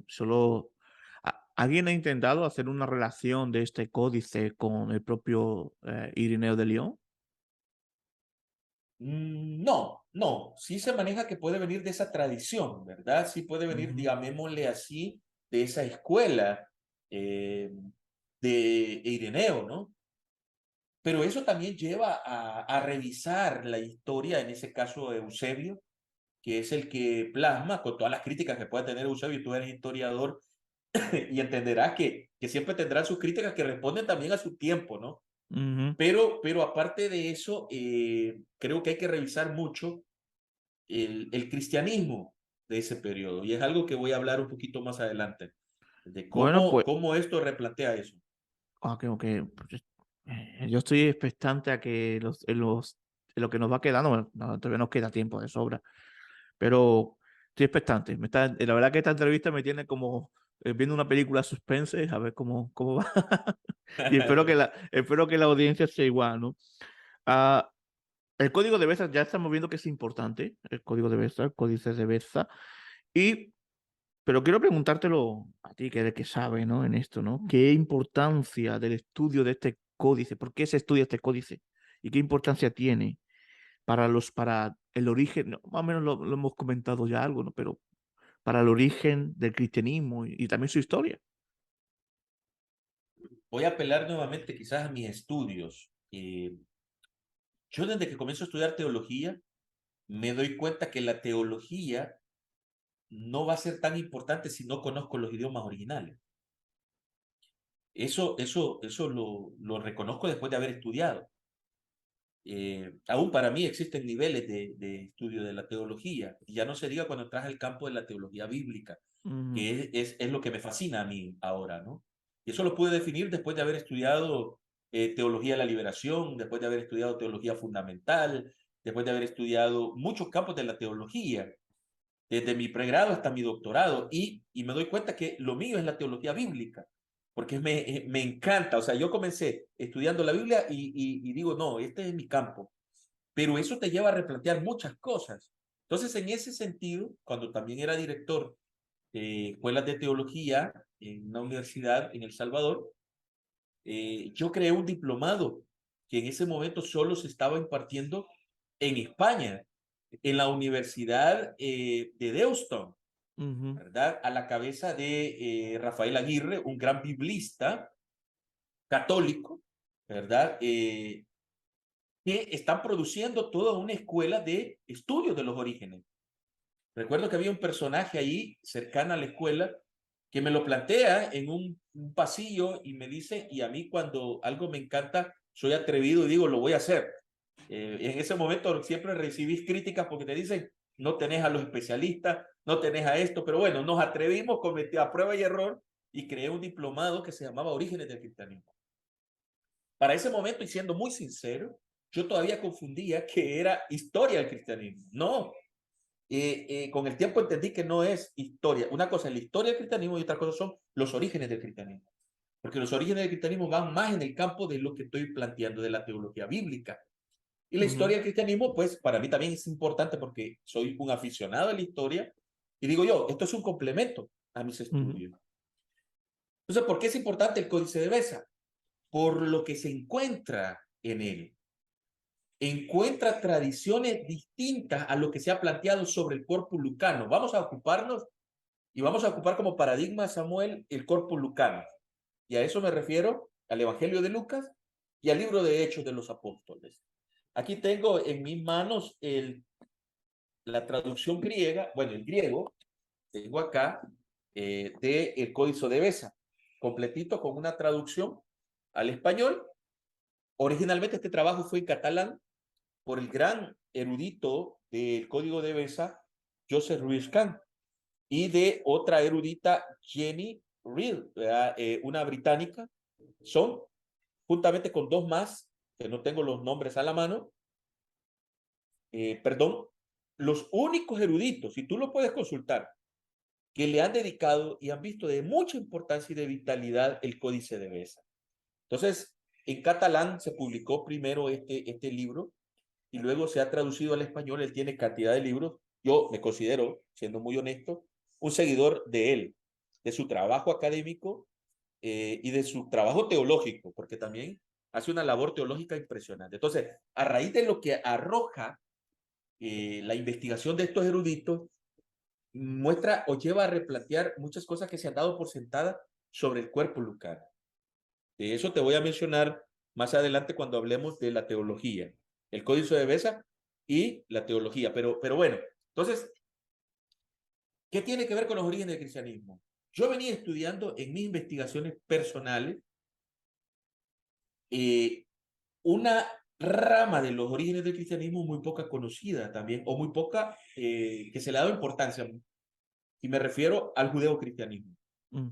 Speaker 1: solo, ¿alguien ha intentado hacer una relación de este códice con el propio Irineo de León?
Speaker 2: No, no, sí se maneja que puede venir de esa tradición, ¿verdad? Sí puede venir,
Speaker 1: Ujú.
Speaker 2: llamémosle así, de esa escuela eh, de Ireneo, ¿no? Pero eso también lleva a revisar la historia, en ese caso de Eusebio, que es el que plasma con todas las críticas que pueda tener Eusebio, tú eres historiador y entenderás que siempre tendrán sus críticas que responden también a su tiempo, ¿no?
Speaker 1: Ujú.
Speaker 2: Pero aparte de eso, creo que hay que revisar mucho el cristianismo de ese periodo. Y es algo que voy a hablar un poquito más adelante, de
Speaker 1: Bueno, pues,
Speaker 2: cómo esto replantea eso.
Speaker 1: ok, pues, yo estoy expectante a que en lo que nos va quedando, bueno, todavía nos queda tiempo de sobra, pero estoy expectante. La verdad que esta entrevista me tiene como viendo una película suspense, a ver cómo va. Y espero que la audiencia sea igual, ¿no? Ah, el código de Besa ya estamos viendo que es importante, el código de Besa, el códice de Besa. Y, pero quiero preguntártelo a ti, que eres el que sabe, ¿no? En esto, ¿no? ¿Qué importancia del estudio de este códice? ¿Por qué se estudia este códice? ¿Y qué importancia tiene para el origen? No, más o menos lo hemos comentado ya algo, ¿no? Pero para el origen del cristianismo y también su historia.
Speaker 2: Voy a apelar nuevamente quizás a mis estudios. Yo desde que comienzo a estudiar teología, me doy cuenta que la teología no va a ser tan importante si no conozco los idiomas originales. Eso lo reconozco después de haber estudiado. Aún para mí existen niveles de estudio de la teología, y ya no se diga cuando entras al campo de la teología bíblica,
Speaker 1: Ujú,
Speaker 2: que es lo que me fascina a mí ahora, ¿no? Y eso lo pude definir después de haber estudiado teología de la liberación, después de haber estudiado teología fundamental, después de haber estudiado muchos campos de la teología, desde mi pregrado hasta mi doctorado, y me doy cuenta que lo mío es la teología bíblica, porque me encanta, o sea, yo comencé estudiando la Biblia y digo, no, este es mi campo, pero eso te lleva a replantear muchas cosas. Entonces, en ese sentido, cuando también era director de escuelas de teología en una universidad en El Salvador, yo creé un diplomado que en ese momento solo se estaba impartiendo en España, en la Universidad de Deusto,
Speaker 1: ujú,
Speaker 2: ¿verdad? A la cabeza de Rafael Aguirre, un gran biblista católico, ¿verdad? Que están produciendo toda una escuela de estudios de los orígenes. Recuerdo que había un personaje ahí cercana a la escuela que me lo plantea en un pasillo y me dice, y a mí cuando algo me encanta, soy atrevido y digo, lo voy a hacer. En ese momento siempre recibís críticas porque te dicen, no tenés a los especialistas, no tenés a esto, pero bueno, nos atrevimos, cometí a prueba y error y creé un diplomado que se llamaba Orígenes del Cristianismo. Para ese momento, y siendo muy sincero, yo todavía confundía que era historia del cristianismo. No, con el tiempo entendí que no es historia. Una cosa es la historia del cristianismo y otra cosa son los orígenes del cristianismo. Porque los orígenes del cristianismo van más en el campo de lo que estoy planteando de la teología bíblica. Y la
Speaker 1: ujú,
Speaker 2: historia del cristianismo, pues para mí también es importante porque soy un aficionado a la historia y digo yo, esto es un complemento a mis
Speaker 1: ujú,
Speaker 2: estudios. Entonces, ¿por qué es importante el Códice de Besa? Por lo que se encuentra en él. Encuentra tradiciones distintas a lo que se ha planteado sobre el corpus lucano. Vamos a ocuparnos y vamos a ocupar como paradigma, Samuel, el corpus lucano. Y a eso me refiero al Evangelio de Lucas y al libro de Hechos de los Apóstoles. Aquí tengo en mis manos la traducción griega, bueno, el griego, tengo acá, de el Códice de Besa, completito con una traducción al español. Originalmente este trabajo fue en catalán por el gran erudito del Código de Besa, Joseph Ruiz Kahn, y de otra erudita, Jenny Reed, una británica. Son, juntamente con dos más, que no tengo los nombres a la mano, perdón, los únicos eruditos, y tú lo puedes consultar, que le han dedicado y han visto de mucha importancia y de vitalidad el Códice de Besa. Entonces, en catalán se publicó primero este libro y luego se ha traducido al español. Él tiene cantidad de libros. Yo me considero, siendo muy honesto, un seguidor de él, de su trabajo académico y de su trabajo teológico, porque también hace una labor teológica impresionante. Entonces, a raíz de lo que arroja la investigación de estos eruditos, muestra o lleva a replantear muchas cosas que se han dado por sentadas sobre el cuerpo lucano. De eso te voy a mencionar más adelante cuando hablemos de la teología, el Códice de Besa y la teología. Pero bueno, entonces, ¿qué tiene que ver con los orígenes del cristianismo? Yo venía estudiando en mis investigaciones personales una rama de los orígenes del cristianismo muy poca conocida también, o muy poca que se le ha dado importancia, y me refiero al judeocristianismo.
Speaker 1: Mm,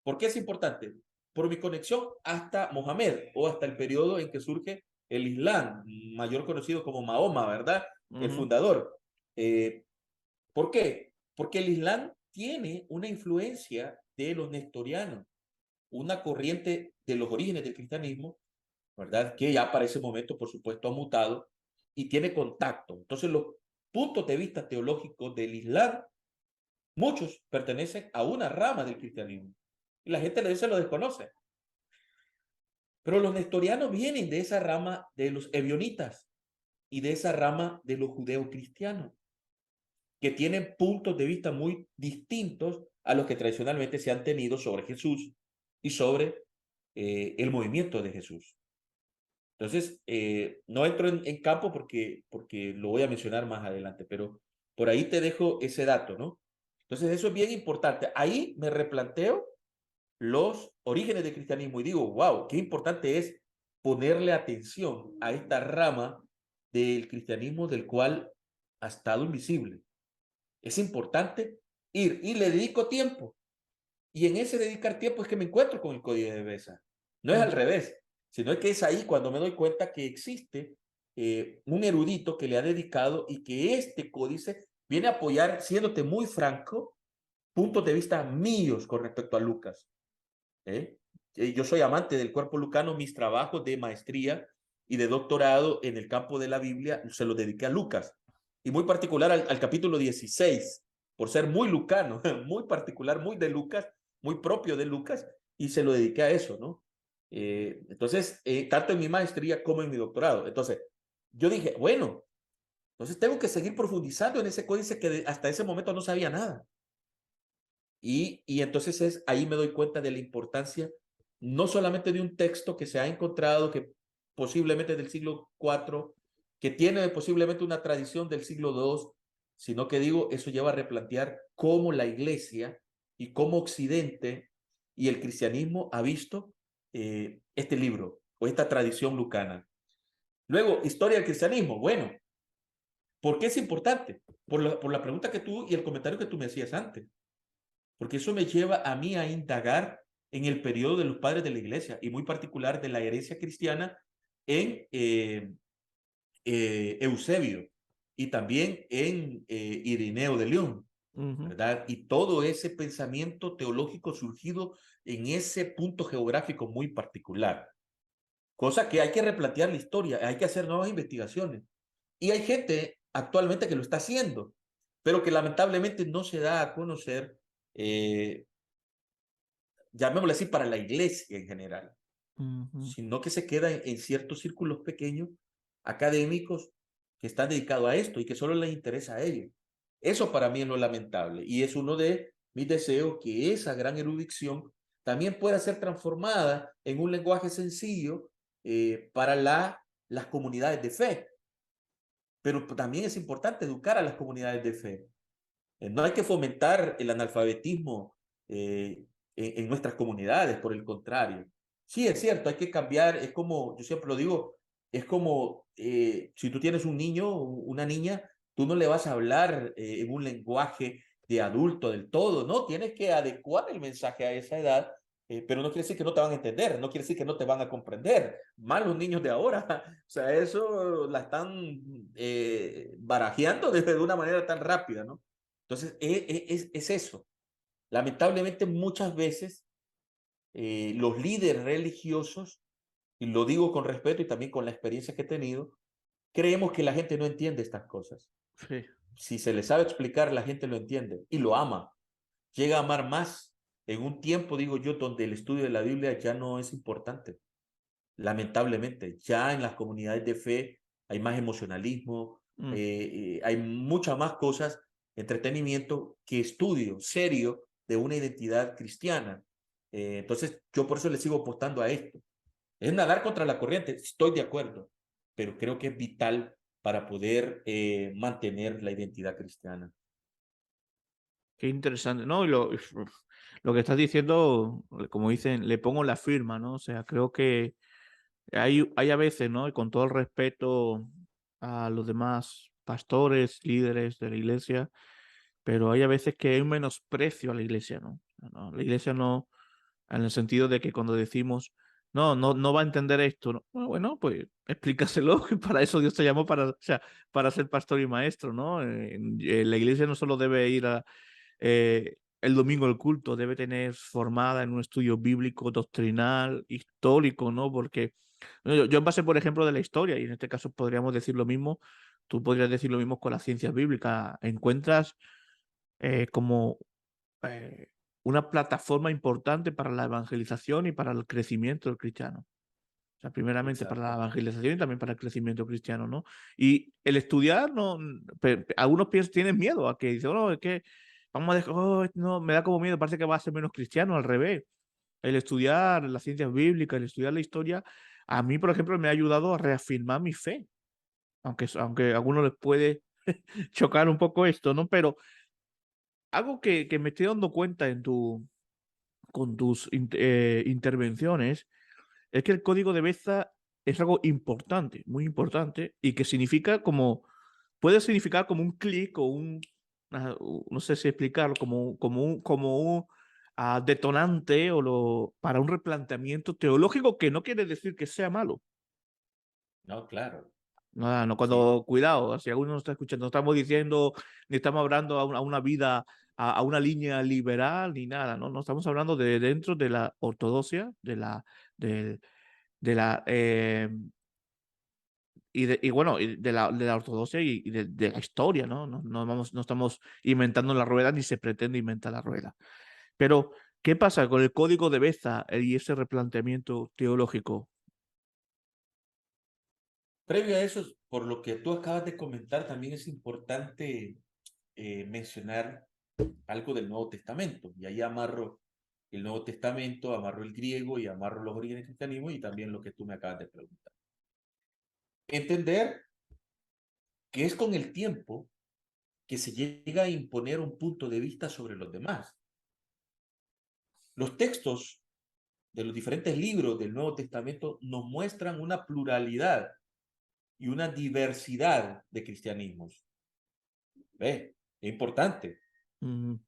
Speaker 2: ¿Por qué es importante? Por mi conexión hasta Mohamed, o hasta el periodo en que surge el Islam, mayor conocido como Mahoma, ¿verdad? El
Speaker 1: ujú,
Speaker 2: fundador. Eh, ¿Por qué? Porque el Islam tiene una influencia de los nestorianos, una corriente de los orígenes del cristianismo, ¿verdad? Que ya para ese momento, por supuesto, ha mutado y tiene contacto. Entonces, los puntos de vista teológicos del Islam, muchos pertenecen a una rama del cristianismo. Y la gente se lo desconoce. Pero los nestorianos vienen de esa rama de los ebionitas y de esa rama de los judeocristianos, que tienen puntos de vista muy distintos a los que tradicionalmente se han tenido sobre Jesús y sobre el movimiento de Jesús. Entonces, no entro en campo porque lo voy a mencionar más adelante, pero por ahí te dejo ese dato, ¿no? Entonces, eso es bien importante. Ahí me replanteo los orígenes del cristianismo y digo, wow, qué importante es ponerle atención a esta rama del cristianismo del cual ha estado invisible. Es importante ir y le dedico tiempo. Y en ese dedicar tiempo es que me encuentro con el código de Besa. No es al
Speaker 1: ujú.
Speaker 2: revés, sino es que es ahí cuando me doy cuenta que existe un erudito que le ha dedicado y que este códice viene a apoyar, siéndote muy franco, puntos de vista míos con respecto a Lucas. ¿eh? Yo soy amante del cuerpo lucano, mis trabajos de maestría y de doctorado en el campo de la Biblia se los dediqué a Lucas, y muy particular al capítulo 16, por ser muy lucano, muy particular, muy de Lucas, muy propio de Lucas, y se lo dediqué a eso, ¿no? Entonces, tanto en mi maestría como en mi doctorado. Entonces, yo dije, bueno, entonces tengo que seguir profundizando en ese códice que hasta ese momento no sabía nada. Y entonces ahí me doy cuenta de la importancia no solamente de un texto que se ha encontrado, que posiblemente del siglo IV, que tiene posiblemente una tradición del siglo II, sino que digo, eso lleva a replantear cómo la iglesia y cómo Occidente y el cristianismo ha visto este libro o esta tradición lucana. Luego, historia del cristianismo. Bueno, ¿por qué es importante? Por la pregunta que tú y el comentario que tú me hacías antes, porque eso me lleva a mí a indagar en el periodo de los padres de la iglesia y muy particular de la herencia cristiana en Eusebio y también en Irineo de León,
Speaker 1: Ujú.
Speaker 2: ¿verdad? Y todo ese pensamiento teológico surgido en ese punto geográfico muy particular, cosa que hay que replantear la historia, hay que hacer nuevas investigaciones. Y hay gente actualmente que lo está haciendo, pero que lamentablemente no se da a conocer llamémosle así, para la iglesia en general,
Speaker 1: Ujú.
Speaker 2: sino que se queda en ciertos círculos pequeños académicos que están dedicados a esto y que solo les interesa a ellos. Eso para mí es lo lamentable y es uno de mis deseos, que esa gran erudición también pueda ser transformada en un lenguaje sencillo para las comunidades de fe. Pero también es importante educar a las comunidades de fe. No hay que fomentar el analfabetismo en nuestras comunidades, por el contrario. Sí, es cierto, hay que cambiar, es como, yo siempre lo digo, es como si tú tienes un niño o una niña, tú no le vas a hablar en un lenguaje de adulto del todo, ¿no? Tienes que adecuar el mensaje a esa edad, pero no quiere decir que no te van a entender, no quiere decir que no te van a comprender. Más los niños de ahora, o sea, eso la están barajeando de una manera tan rápida, ¿no? Entonces, es eso. Lamentablemente, muchas veces los líderes religiosos, y lo digo con respeto y también con la experiencia que he tenido, creemos que la gente no entiende estas cosas.
Speaker 1: Sí.
Speaker 2: Si se le sabe explicar, la gente lo entiende y lo ama. Llega a amar más en un tiempo, digo yo, donde el estudio de la Biblia ya no es importante. Lamentablemente, ya en las comunidades de fe hay más emocionalismo,
Speaker 1: Mm.
Speaker 2: hay muchas más cosas, entretenimiento, que estudio serio de una identidad cristiana. Entonces, yo por eso le sigo apostando a esto. Es nadar contra la corriente, estoy de acuerdo, pero creo que es vital para poder mantener la identidad cristiana.
Speaker 1: Qué interesante, ¿no? Y lo que estás diciendo, como dicen, le pongo la firma, ¿no? O sea, creo que Hay a veces, ¿no? Y con todo el respeto a los demás pastores, líderes de la iglesia, pero hay a veces que hay un menosprecio a la iglesia, ¿no? No, la iglesia no, en el sentido de que cuando decimos, no va a entender esto, ¿no? Bueno, pues explícaselo, que para eso Dios te llamó, o sea, para ser pastor y maestro, ¿no? La iglesia no solo debe ir el domingo al culto, debe tener formada en un estudio bíblico, doctrinal, histórico, ¿no? Porque yo en base, por ejemplo, de la historia, y en este caso podríamos decir lo mismo, tú podrías decir lo mismo con las ciencias bíblicas, encuentras como eh, una plataforma importante para la evangelización y para el crecimiento del cristiano. O sea, primeramente para la
Speaker 2: Exacto.
Speaker 1: evangelización y también para el crecimiento cristiano, ¿no? Y el estudiar, no, algunos tienen miedo a que dicen, no, es que vamos a dejar, oh, no, me da como miedo, parece que va a ser menos cristiano, al revés. El estudiar las ciencias bíblicas, el estudiar la historia, a mí, por ejemplo, me ha ayudado a reafirmar mi fe, aunque a algunos les puede chocar un poco esto, ¿no? Pero algo que me estoy dando cuenta con tus intervenciones es que el código de Beza es algo importante, muy importante, y que significa como, puede significar como un clic o no sé si explicarlo, como un detonante para un replanteamiento teológico que no quiere decir que sea malo.
Speaker 2: No, claro.
Speaker 1: No, no,
Speaker 2: Sí.
Speaker 1: cuando, cuidado, si alguno nos está escuchando, no estamos diciendo, ni estamos hablando a una vida, a una línea liberal, ni nada, ¿no? No estamos hablando de dentro de la ortodoxia, de, de la, y bueno, y de la ortodoxia y de la historia, ¿no? No estamos inventando la rueda ni se pretende inventar la rueda. Pero, ¿qué pasa con el código de Beza y ese replanteamiento teológico?
Speaker 2: Previo a eso, por lo que tú acabas de comentar, también es importante mencionar algo del Nuevo Testamento. Y ahí amarro el Nuevo Testamento, amarro el griego y amarro los orígenes del cristianismo y también lo que tú me acabas de preguntar. Entender que es con el tiempo que se llega a imponer un punto de vista sobre los demás. Los textos de los diferentes libros del Nuevo Testamento nos muestran una pluralidad y una diversidad de cristianismos. ¿Ve? Es importante.
Speaker 1: Ujú,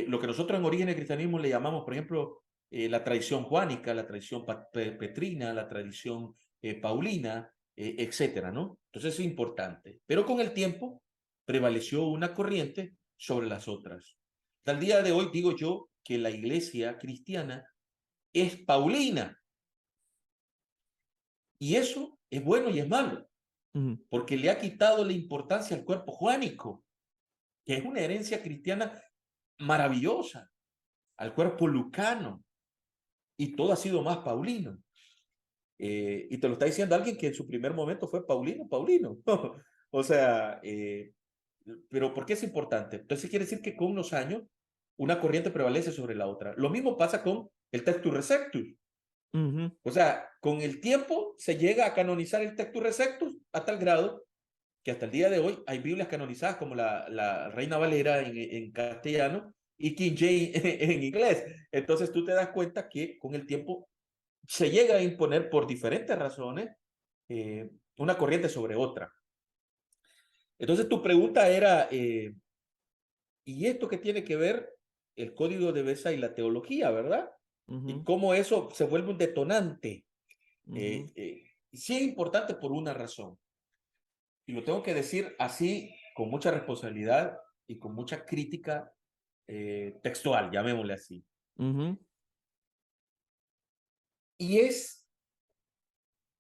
Speaker 2: Lo que nosotros en Origen del Cristianismo le llamamos, por ejemplo, la tradición juánica, la tradición petrina, la tradición paulina, etcétera, ¿no? Entonces es importante. Pero con el tiempo prevaleció una corriente sobre las otras. Hasta el día de hoy digo yo que la iglesia cristiana es paulina. Y eso es bueno y es malo,
Speaker 1: ujú,
Speaker 2: porque le ha quitado la importancia al cuerpo juánico, que es una herencia cristiana maravillosa, al cuerpo lucano, y todo ha sido más paulino. Y te lo está diciendo alguien que en su primer momento fue paulino, paulino. O sea, pero ¿por qué es importante? Entonces quiere decir que con los años una corriente prevalece sobre la otra. Lo mismo pasa con el Textus Receptus.
Speaker 1: ujú,
Speaker 2: O sea, con el tiempo se llega a canonizar el Textus Receptus a tal grado que hasta el día de hoy hay Biblias canonizadas como la Reina Valera en castellano y King James en inglés. Entonces tú te das cuenta que con el tiempo se llega a imponer por diferentes razones una corriente sobre otra. Entonces tu pregunta era, ¿y esto qué tiene que ver el código de Besa y la teología, verdad? Y
Speaker 1: ujú,
Speaker 2: cómo eso se vuelve un detonante.
Speaker 1: ujú,
Speaker 2: Sí es importante por una razón. Y lo tengo que decir así con mucha responsabilidad y con mucha crítica textual, llamémosle así.
Speaker 1: ujú,
Speaker 2: Y es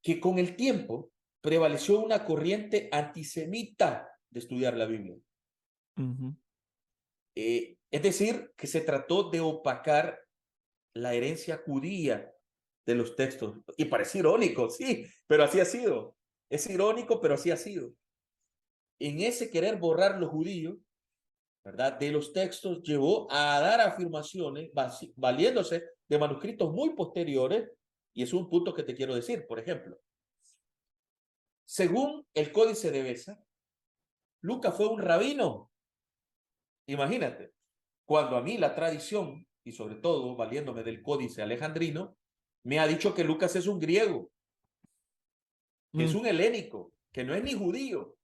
Speaker 2: que con el tiempo prevaleció una corriente antisemita de estudiar la Biblia.
Speaker 1: ujú,
Speaker 2: Es decir, que se trató de opacar la herencia judía de los textos. Y parece irónico, sí, pero así ha sido. Es irónico, pero así ha sido. En ese querer borrar los judíos, ¿verdad? De los textos llevó a dar afirmaciones valiéndose de manuscritos muy posteriores, y es un punto que te quiero decir. Por ejemplo, según el Códice de Besa, Lucas fue un rabino. Imagínate, cuando a mí la tradición, y sobre todo valiéndome del Códice alejandrino, me ha dicho que Lucas es un griego. que es un helénico, que no es ni judío.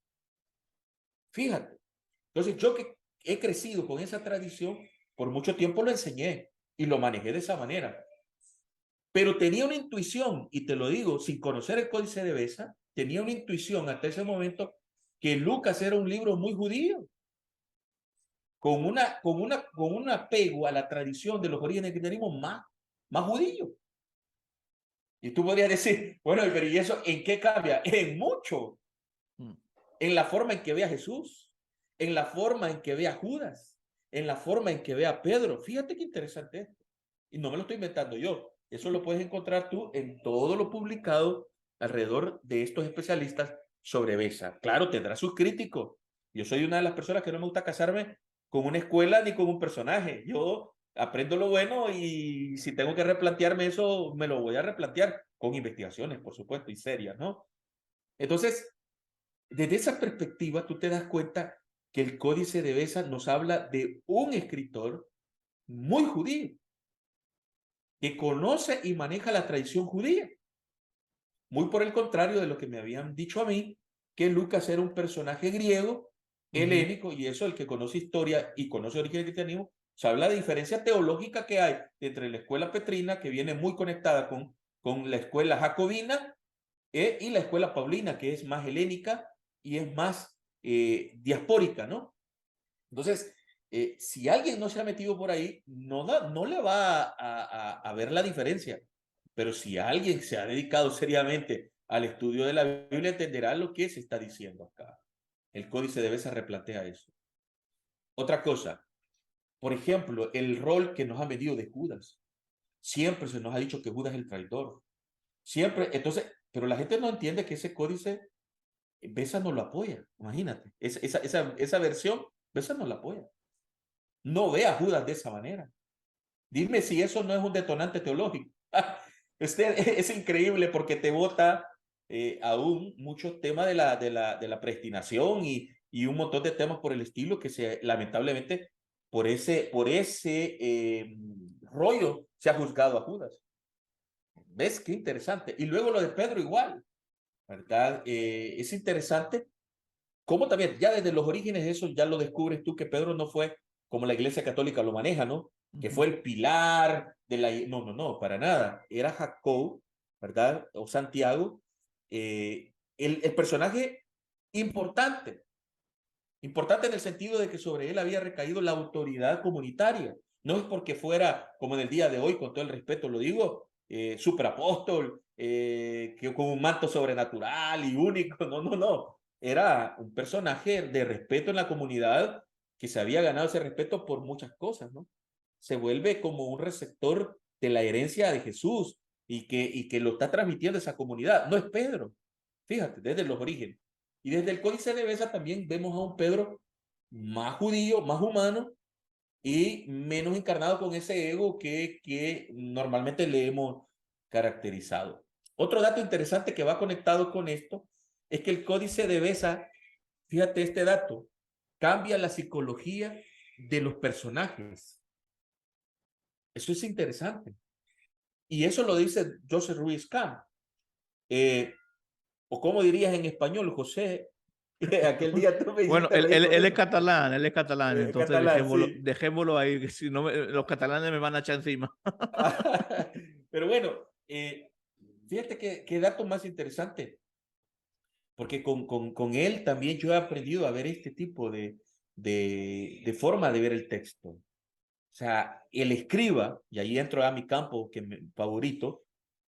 Speaker 2: Fíjate. Entonces, yo que he crecido con esa tradición, por mucho tiempo lo enseñé y lo manejé de esa manera. Pero tenía una intuición, y te lo digo, sin conocer el Códice de Besa, tenía una intuición hasta ese momento que Lucas era un libro muy judío, con un apego a la tradición de los orígenes del cristianismo más judío. Y tú podrías decir, bueno, pero ¿y eso en qué cambia? En mucho. En la forma en que ve a Jesús, en la forma en que ve a Judas, en la forma en que ve a Pedro. Fíjate qué interesante esto. Y no me lo estoy inventando yo. Eso lo puedes encontrar tú en todo lo publicado alrededor de estos especialistas sobre Besa. Claro, tendrá sus críticos. Yo soy una de las personas que no me gusta casarme con una escuela ni con un personaje. Yo aprendo lo bueno y si tengo que replantearme eso, me lo voy a replantear con investigaciones, por supuesto, y serias, ¿no? Entonces, desde esa perspectiva, tú te das cuenta que el Códice de Besa nos habla de un escritor muy judío, que conoce y maneja la tradición judía. Muy por el contrario de lo que me habían dicho a mí, que Lucas era un personaje griego, helénico, y eso el que conoce historia y conoce origen del cristianismo, sabe la diferencia teológica que hay entre la escuela petrina, que viene muy conectada con la escuela jacobina, y la escuela paulina, que es más helénica y es más diaspórica, ¿no? Entonces, si alguien no se ha metido por ahí, no le va a ver la diferencia. Pero si alguien se ha dedicado seriamente al estudio de la Biblia, entenderá lo que se está diciendo acá. El Códice de Besa replantea eso. Otra cosa, por ejemplo, el rol que nos ha medido de Judas. Siempre se nos ha dicho que Judas es el traidor. Siempre, entonces, pero la gente no entiende que ese códice Besa no lo apoya. Imagínate, esa versión, Besa no la apoya. No ve a Judas de esa manera. Dime si eso no es un detonante teológico. Es increíble porque te bota aún muchos temas de la predestinación y un montón de temas por el estilo que lamentablemente por ese rollo se ha juzgado a Judas. ¿Ves? Qué interesante. Y luego lo de Pedro igual, ¿verdad? Es interesante cómo también, ya desde los orígenes de eso, ya lo descubres tú que Pedro no fue como la Iglesia Católica lo maneja, ¿no? Que fue el pilar de la... No, para nada. Era Jacob, ¿verdad? O Santiago, el personaje importante. Importante en el sentido de que sobre él había recaído la autoridad comunitaria. No es porque fuera, como en el día de hoy, con todo el respeto lo digo, superapóstol, que con un manto sobrenatural y único. No. Era un personaje de respeto en la comunidad que se había ganado ese respeto por muchas cosas, ¿no? Se vuelve como un receptor de la herencia de Jesús y que lo está transmitiendo esa comunidad. No es Pedro, fíjate, desde los orígenes. Y desde el Códice de Besa también vemos a un Pedro más judío, más humano y menos encarnado con ese ego que normalmente le hemos caracterizado. Otro dato interesante que va conectado con esto es que el Códice de Besa, fíjate este dato, cambia la psicología de los personajes. Eso es interesante. Y eso lo dice Joseph Ruiz Kahn. O como dirías en español, José, aquel día tú me
Speaker 1: Bueno,
Speaker 2: hiciste reír con
Speaker 1: él
Speaker 2: eso.
Speaker 1: es catalán, entonces
Speaker 2: Catalán, sí.
Speaker 1: dejémoslo ahí, que si no los catalanes me van a echar encima.
Speaker 2: Pero bueno, fíjate qué dato más interesante, porque con él también yo he aprendido a ver este tipo de forma de ver el texto. O sea, el escriba, y ahí entro a mi campo que favorito,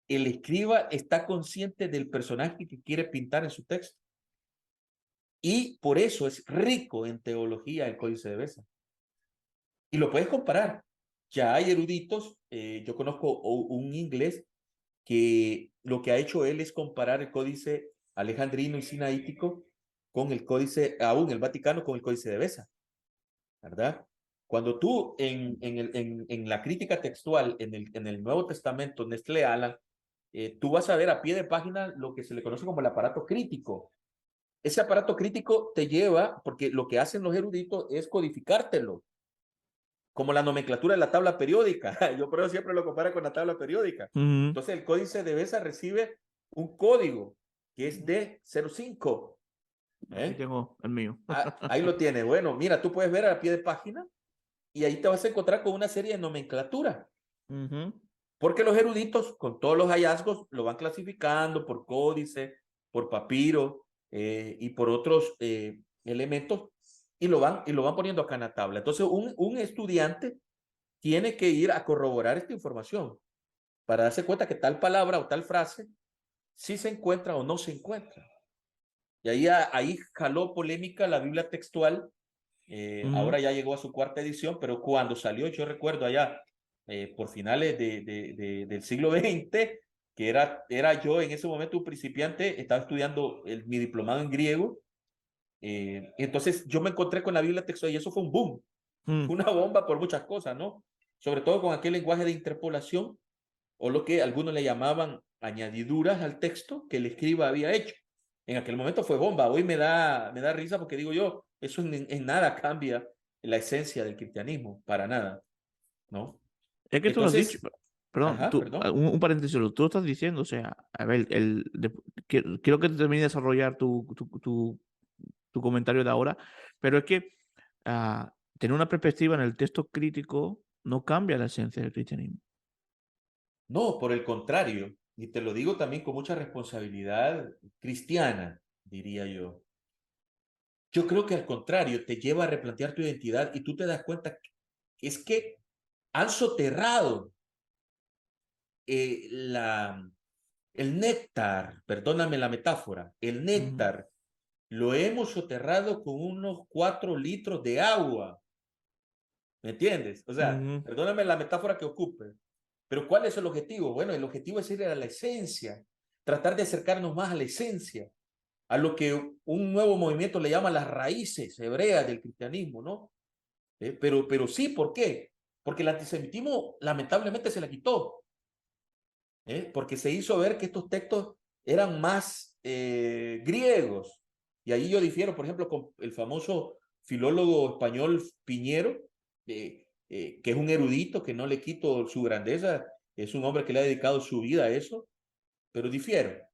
Speaker 2: el escriba está consciente del personaje que quiere pintar en su texto. Y por eso es rico en teología el Códice de Besa. Y lo puedes comparar. Ya hay eruditos, yo conozco un inglés que lo que ha hecho él es comparar el Códice alejandrino y sinaítico con el Códice, aún el Vaticano, con el Códice de Besa, ¿verdad? Cuando tú en la crítica textual, en el Nuevo Testamento, Nestlé Aland, tú vas a ver a pie de página lo que se le conoce como el aparato crítico. Ese aparato crítico te lleva, porque lo que hacen los eruditos es codificártelo, como la nomenclatura de la tabla periódica. Yo por eso siempre lo comparo con la tabla periódica. Entonces el Códice de Besa recibe un código que es D05.
Speaker 1: Aquí tengo el mío.
Speaker 2: Ahí lo tiene. Bueno, mira, tú puedes ver a pie de página y ahí te vas a encontrar con una serie de nomenclatura. Porque los eruditos, con todos los hallazgos, lo van clasificando por códice, por papiro y por otros elementos y lo van poniendo acá en la tabla. Entonces, un estudiante tiene que ir a corroborar esta información para darse cuenta que tal palabra o tal frase sí se encuentra o no se encuentra. Y ahí jaló polémica la Biblia textual. Ahora ya llegó a su cuarta edición, pero cuando salió, yo recuerdo allá por finales del siglo XX, que era yo en ese momento un principiante, estaba estudiando mi diplomado en griego. Entonces yo me encontré con la Biblia textual y eso fue un boom, fue una bomba por muchas cosas, ¿no? Sobre todo con aquel lenguaje de interpolación o lo que algunos le llamaban añadiduras al texto que el escriba había hecho. En aquel momento fue bomba. Hoy me da risa porque digo yo, eso en nada cambia la esencia del cristianismo, para nada, ¿no?
Speaker 1: Es que tú lo has dicho,
Speaker 2: Entonces,
Speaker 1: perdón,
Speaker 2: ajá, perdón.
Speaker 1: un paréntesis, tú lo estás diciendo, o sea, a ver, quiero que te termine de desarrollar tu comentario de ahora, pero es que tener una perspectiva en el texto crítico no cambia la esencia del cristianismo.
Speaker 2: No, por el contrario, y te lo digo también con mucha responsabilidad cristiana, diría yo. Yo creo que al contrario, te lleva a replantear tu identidad y tú te das cuenta que es que han soterrado el néctar, perdóname la metáfora, el néctar lo hemos soterrado con unos 4 litros de agua. ¿Me entiendes? O sea, perdóname la metáfora que ocupe, pero ¿cuál es el objetivo? Bueno, el objetivo es ir a la esencia, tratar de acercarnos más a la esencia, a lo que un nuevo movimiento le llama las raíces hebreas del cristianismo, ¿no? Pero sí, ¿por qué? Porque el antisemitismo lamentablemente se la quitó, porque se hizo ver que estos textos eran más griegos. Y ahí yo difiero, por ejemplo, con el famoso filólogo español Piñero, que es un erudito, que no le quito su grandeza, es un hombre que le ha dedicado su vida a eso, pero difiero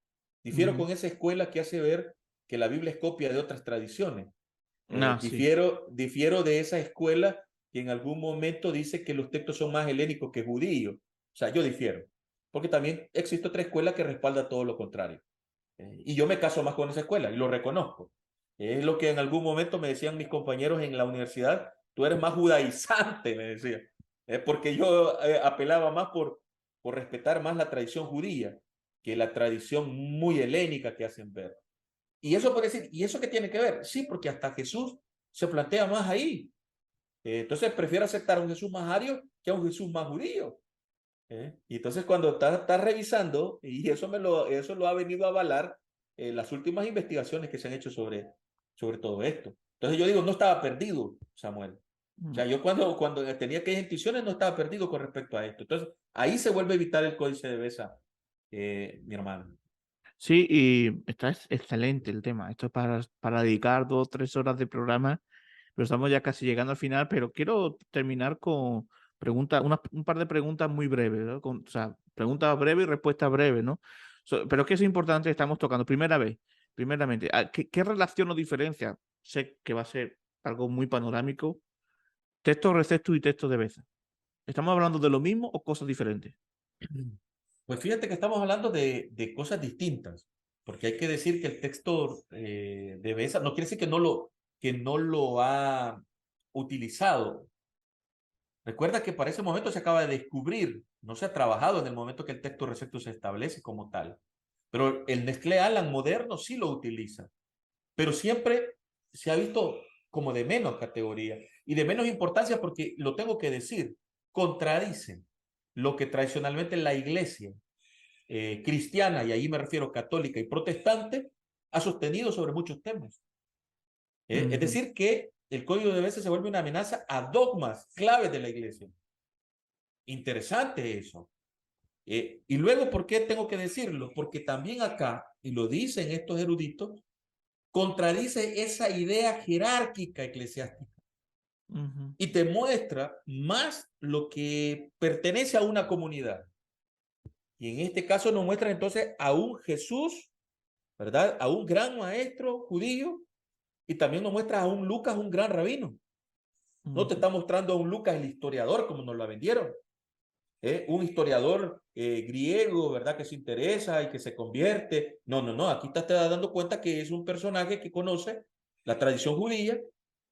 Speaker 2: con esa escuela que hace ver que la Biblia es copia de otras tradiciones.
Speaker 1: Sí.
Speaker 2: Difiero de esa escuela que en algún momento dice que los textos son más helénicos que judíos. O sea, yo difiero, porque también existe otra escuela que respalda todo lo contrario. Y yo me caso más con esa escuela y lo reconozco. Es lo que en algún momento me decían mis compañeros en la universidad, tú eres más judaizante, me decía, porque yo apelaba más por respetar más la tradición judía que la tradición muy helénica que hacen ver. Y eso puede decir, ¿y eso qué tiene que ver? Sí, porque hasta Jesús se plantea más ahí. Entonces prefiero aceptar a un Jesús más ario que a un Jesús más judío. Y entonces cuando estás revisando, y eso lo ha venido a avalar las últimas investigaciones que se han hecho sobre todo esto. Entonces yo digo, no estaba perdido, Samuel. O sea, yo cuando tenía aquellas intuiciones no estaba perdido con respecto a esto. Entonces ahí se vuelve vital el códice de Besa, mi hermano.
Speaker 1: Sí, y está excelente el tema. Esto es para dedicar 2 o 3 horas de programa, pero estamos ya casi llegando al final, pero quiero terminar con un par de preguntas muy breves, ¿no? O sea, preguntas breves y respuestas breves, ¿no? Pero es que es importante, estamos tocando. Primeramente, ¿qué relación o diferencia? Sé que va a ser algo muy panorámico. Texto receptus y texto de Beza. ¿Estamos hablando de lo mismo o cosas diferentes?
Speaker 2: Pues fíjate que estamos hablando de cosas distintas, porque hay que decir que el texto de Besa no quiere decir que no lo ha utilizado. Recuerda que para ese momento se acaba de descubrir, no se ha trabajado en el momento que el texto receptus se establece como tal. Pero el Nestlé Alan moderno sí lo utiliza, pero siempre se ha visto como de menos categoría y de menos importancia porque, lo tengo que decir, contradicen lo que tradicionalmente la iglesia cristiana, y ahí me refiero católica y protestante, ha sostenido sobre muchos temas. Es decir, que el código de Besa se vuelve una amenaza a dogmas claves de la iglesia. Interesante eso. Y luego, ¿por qué tengo que decirlo? Porque también acá, y lo dicen estos eruditos, contradice esa idea jerárquica eclesiástica y te muestra más lo que pertenece a una comunidad. Y en este caso nos muestra entonces a un Jesús ¿verdad? A un gran maestro judío y también nos muestra a un Lucas, un gran rabino. No te
Speaker 1: Ujú.
Speaker 2: está mostrando a un Lucas el historiador como nos la vendieron. Un historiador griego, ¿verdad? Que se interesa y que se convierte. No, no, no. Aquí te estás dando cuenta que es un personaje que conoce la tradición judía,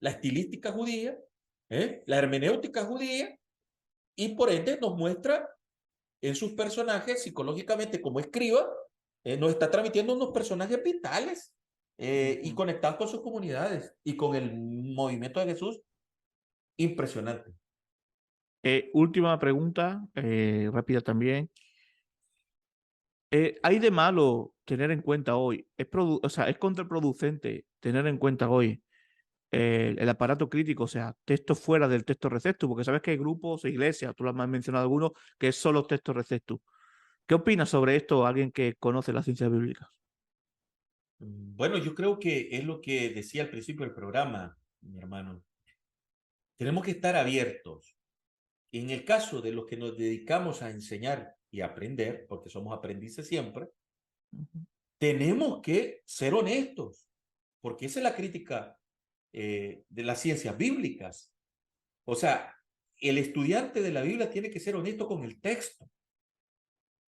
Speaker 2: la estilística judía, la hermenéutica judía, y por ende nos muestra en sus personajes psicológicamente como escriba, nos está transmitiendo unos personajes vitales y
Speaker 1: Ujú.
Speaker 2: conectados con sus comunidades y con el movimiento de Jesús. Impresionante.
Speaker 1: Última pregunta, rápida también. ¿Hay de malo tener en cuenta hoy? O sea, ¿es contraproducente tener en cuenta hoy el aparato crítico, o sea, texto fuera del texto receptus? Porque sabes que hay grupos e iglesias, tú lo has mencionado algunos, que es solo texto receptus. ¿Qué opinas sobre esto alguien que conoce las ciencias bíblicas?
Speaker 2: Bueno, yo creo que es lo que decía al principio del programa, mi hermano. Tenemos que estar abiertos. En el caso de los que nos dedicamos a enseñar y aprender, porque somos aprendices siempre,
Speaker 1: Ujú.
Speaker 2: tenemos que ser honestos, porque esa es la crítica de las ciencias bíblicas. O sea, el estudiante de la Biblia tiene que ser honesto con el texto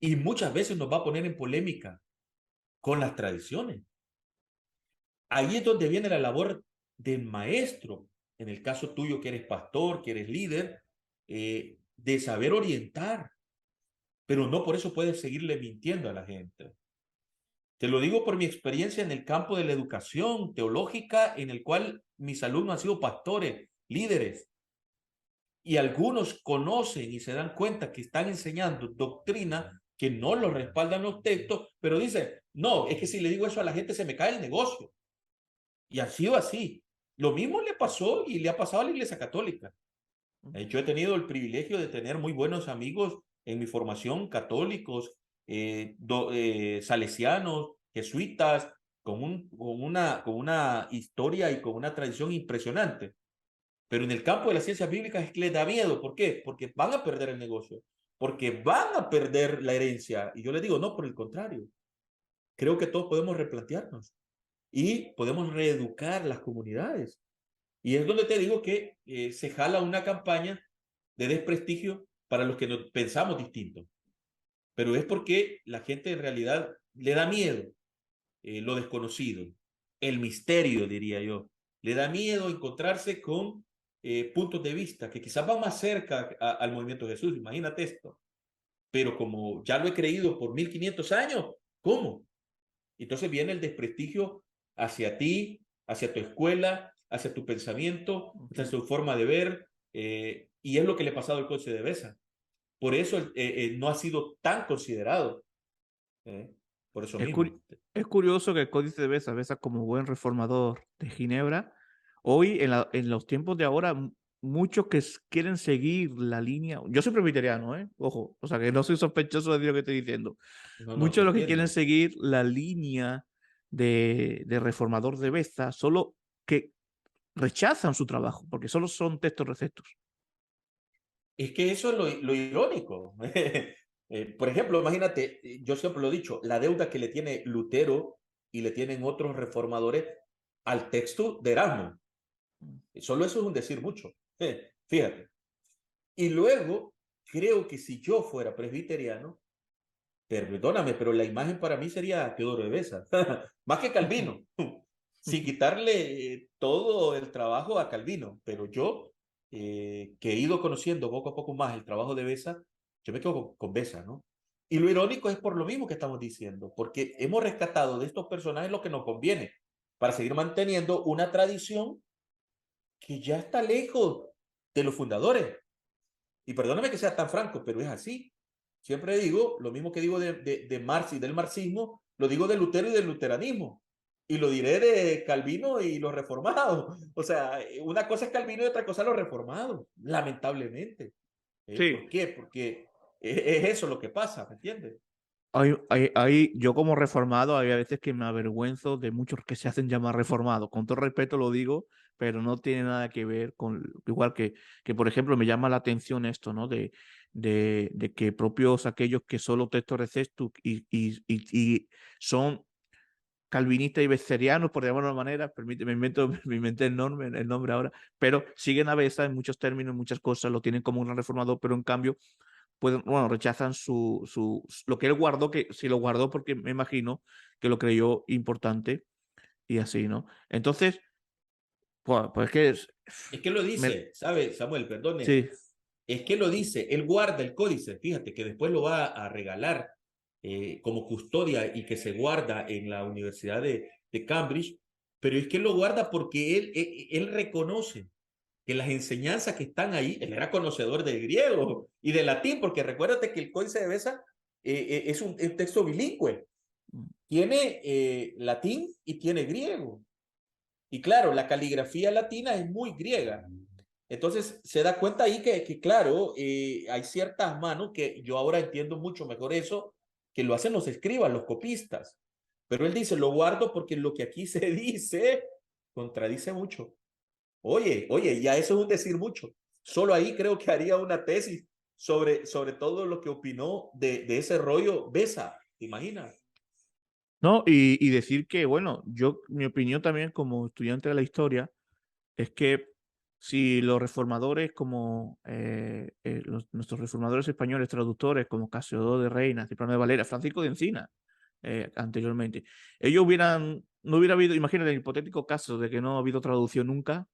Speaker 2: y muchas veces nos va a poner en polémica con las tradiciones. Ahí es donde viene la labor del maestro, en el caso tuyo que eres pastor, que eres líder, de saber orientar, pero no por eso puedes seguirle mintiendo a la gente. Te lo digo por mi experiencia en el campo de la educación teológica, en el cual mis alumnos han sido pastores, líderes, y algunos conocen y se dan cuenta que están enseñando doctrina que no lo respaldan los textos, pero dicen, no, es que si le digo eso a la gente se me cae el negocio. Y ha sido así. Lo mismo le pasó y le ha pasado a la Iglesia Católica. Yo he tenido el privilegio de tener muy buenos amigos en mi formación, católicos, salesianos, jesuitas, con una historia y con una tradición impresionante. Pero en el campo de las ciencias bíblicas es que les da miedo. ¿Por qué? Porque van a perder el negocio, porque van a perder la herencia. Y yo les digo, no, por el contrario. Creo que todos podemos replantearnos y podemos reeducar las comunidades. Y es donde te digo que se jala una campaña de desprestigio para los que nos pensamos distinto. Pero es porque la gente en realidad le da miedo lo desconocido, el misterio, diría yo. Le da miedo encontrarse con puntos de vista que quizás van más cerca al movimiento de Jesús. Imagínate esto. Pero como ya lo he creído por 1500 años, ¿cómo? Entonces viene el desprestigio hacia ti, hacia tu escuela, hacia tu pensamiento, hacia
Speaker 1: Ujú.
Speaker 2: tu forma de ver, y es lo que le ha pasado al Códice de Besa. Por eso no ha sido tan considerado, ¿eh? Por eso
Speaker 1: Es,
Speaker 2: mismo.
Speaker 1: es curioso que el Códice de Besa, Besa como buen reformador de Ginebra, hoy en los tiempos de ahora, muchos que quieren seguir la línea, yo soy presbiteriano, ojo, o sea que no soy sospechoso de lo que estoy diciendo,
Speaker 2: No, no,
Speaker 1: muchos
Speaker 2: te
Speaker 1: de los que quieren
Speaker 2: entiendo.
Speaker 1: seguir la línea de reformador de Besa, solo que rechazan su trabajo, porque solo son textos receptos.
Speaker 2: Es que eso es lo irónico. Por ejemplo, imagínate, yo siempre lo he dicho, la deuda que le tiene Lutero y le tienen otros reformadores al texto de Erasmo. Solo eso es un decir mucho. Fíjate. Y luego, creo que si yo fuera presbiteriano, perdóname, pero la imagen para mí sería Teodoro de Besa, más que Calvino, sin quitarle todo el trabajo a Calvino, pero yo, que he ido conociendo poco a poco más el trabajo de Besa, yo me quedo con Besa, ¿no? Y lo irónico es por lo mismo que estamos diciendo, porque hemos rescatado de estos personajes lo que nos conviene para seguir manteniendo una tradición que ya está lejos de los fundadores. Y perdóname que sea tan franco, pero es así. Siempre digo lo mismo que digo de Marx y del marxismo, lo digo de Lutero y del luteranismo. Y lo diré de Calvino y los reformados. O sea, una cosa es Calvino y otra cosa es los reformados, lamentablemente. ¿Por
Speaker 1: Sí,
Speaker 2: qué? Porque es eso lo que pasa, ¿me entiendes?
Speaker 1: yo como reformado hay a veces que me avergüenzo de muchos que se hacen llamar reformados. Con todo respeto lo digo, pero no tiene nada que ver con, igual que por ejemplo, me llama la atención esto, ¿no? De que propios aquellos que solo texto receptus y son calvinistas y becerianos, por llamarlo de una manera, me inventé el nombre ahora, pero siguen a Beza en muchos términos, en muchas cosas, lo tienen como un gran reformador, pero en cambio pueden, bueno, rechazan lo que él guardó, que si lo guardó porque me imagino que lo creyó importante y así, ¿no? Entonces, pues que
Speaker 2: Es que lo
Speaker 1: me-
Speaker 2: dice, ¿sabe, Samuel? Perdone.
Speaker 1: sí,
Speaker 2: Es que lo dice, él guarda el códice, fíjate que después lo va a regalar como custodia y que se guarda en la Universidad de Cambridge, pero es que él lo guarda porque él reconoce que las enseñanzas que están ahí, él era conocedor de griego y de latín, porque recuérdate que el Códice de Besa es un texto bilingüe, tiene latín y tiene griego. Y claro, la caligrafía latina es muy griega. Entonces se da cuenta ahí que claro, hay ciertas manos que yo ahora entiendo mucho mejor eso, que lo hacen los escribas, los copistas. Pero él dice, lo guardo porque lo que aquí se dice contradice mucho. Oye, ya eso es un decir mucho. Solo ahí creo que haría una tesis sobre todo lo que opinó de ese rollo Besa, ¿te imaginas?
Speaker 1: ¿no? Y decir que, bueno, mi opinión también como estudiante de la historia es que si los reformadores como nuestros reformadores españoles traductores como Casiodoro de Reina, Cipriano de Valera, Francisco de Encina, anteriormente, ellos no hubiera habido, imagínate el hipotético caso de que no ha habido traducción nunca,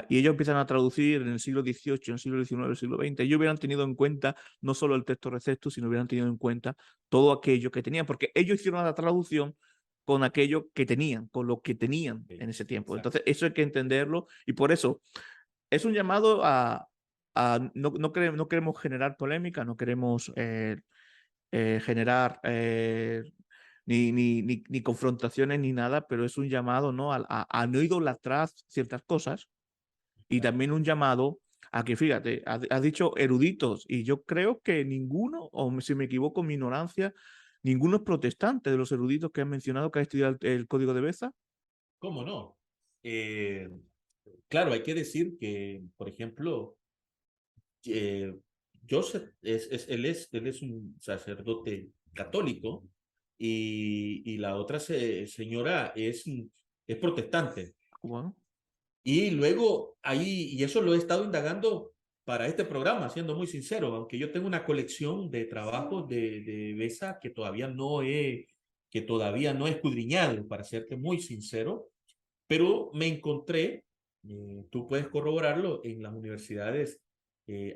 Speaker 1: y ellos empiezan a traducir en el siglo XVIII, en el siglo XIX, el siglo XX. Ellos hubieran tenido en cuenta no solo el texto recepto, sino hubieran tenido en cuenta todo aquello que tenían, porque ellos hicieron la traducción con aquello que tenían, con lo que tenían en ese tiempo.
Speaker 2: Exacto.
Speaker 1: Entonces, eso hay que entenderlo y por eso es un llamado no queremos generar polémica, no queremos generar ni confrontaciones ni nada, pero es un llamado, ¿no? A no idolatrar ciertas cosas y también un llamado a que, fíjate, has dicho eruditos y yo creo que ninguno, o si me equivoco, mi ignorancia, ninguno es protestante de los eruditos que han mencionado que ha estudiado el Código de Beza.
Speaker 2: ¿Cómo no? Eh, claro, hay que decir que, por ejemplo, eh, Joseph, él es un sacerdote católico y la otra señora es protestante.
Speaker 1: Bueno,
Speaker 2: Y luego ahí, y eso lo he estado indagando para este programa, siendo muy sincero, aunque yo tengo una colección de trabajos de Besa que todavía no he escudriñado, para serte muy sincero, pero me encontré, tú puedes corroborarlo, en las universidades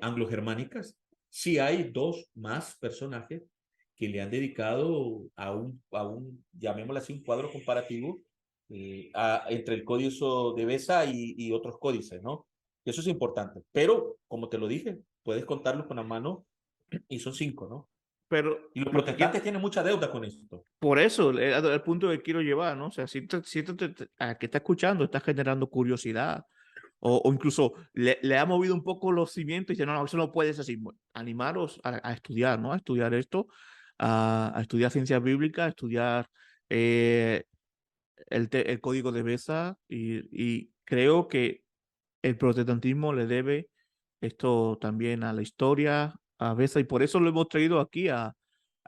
Speaker 2: anglo-germánicas, sí hay dos más personajes que le han dedicado llamémoslo así, un cuadro comparativo entre el códice de Besa y otros códices, ¿no? Eso es importante. Pero, como te lo dije, puedes contarlos con la mano y son cinco, ¿no?
Speaker 1: pero
Speaker 2: Y los
Speaker 1: lo que quiero,
Speaker 2: protestantes tienen mucha deuda con esto.
Speaker 1: por eso, el punto que quiero llevar, ¿no? O sea, si a que está escuchando está generando curiosidad o incluso le ha movido un poco los cimientos y dice, no, no, eso no puede ser así. Bueno, animaros a estudiar, ¿no? A estudiar esto, a estudiar ciencias bíblicas, a estudiar eh, el código de Beza y creo que el protestantismo le debe esto también a la historia, a Beza, y por eso lo hemos traído aquí a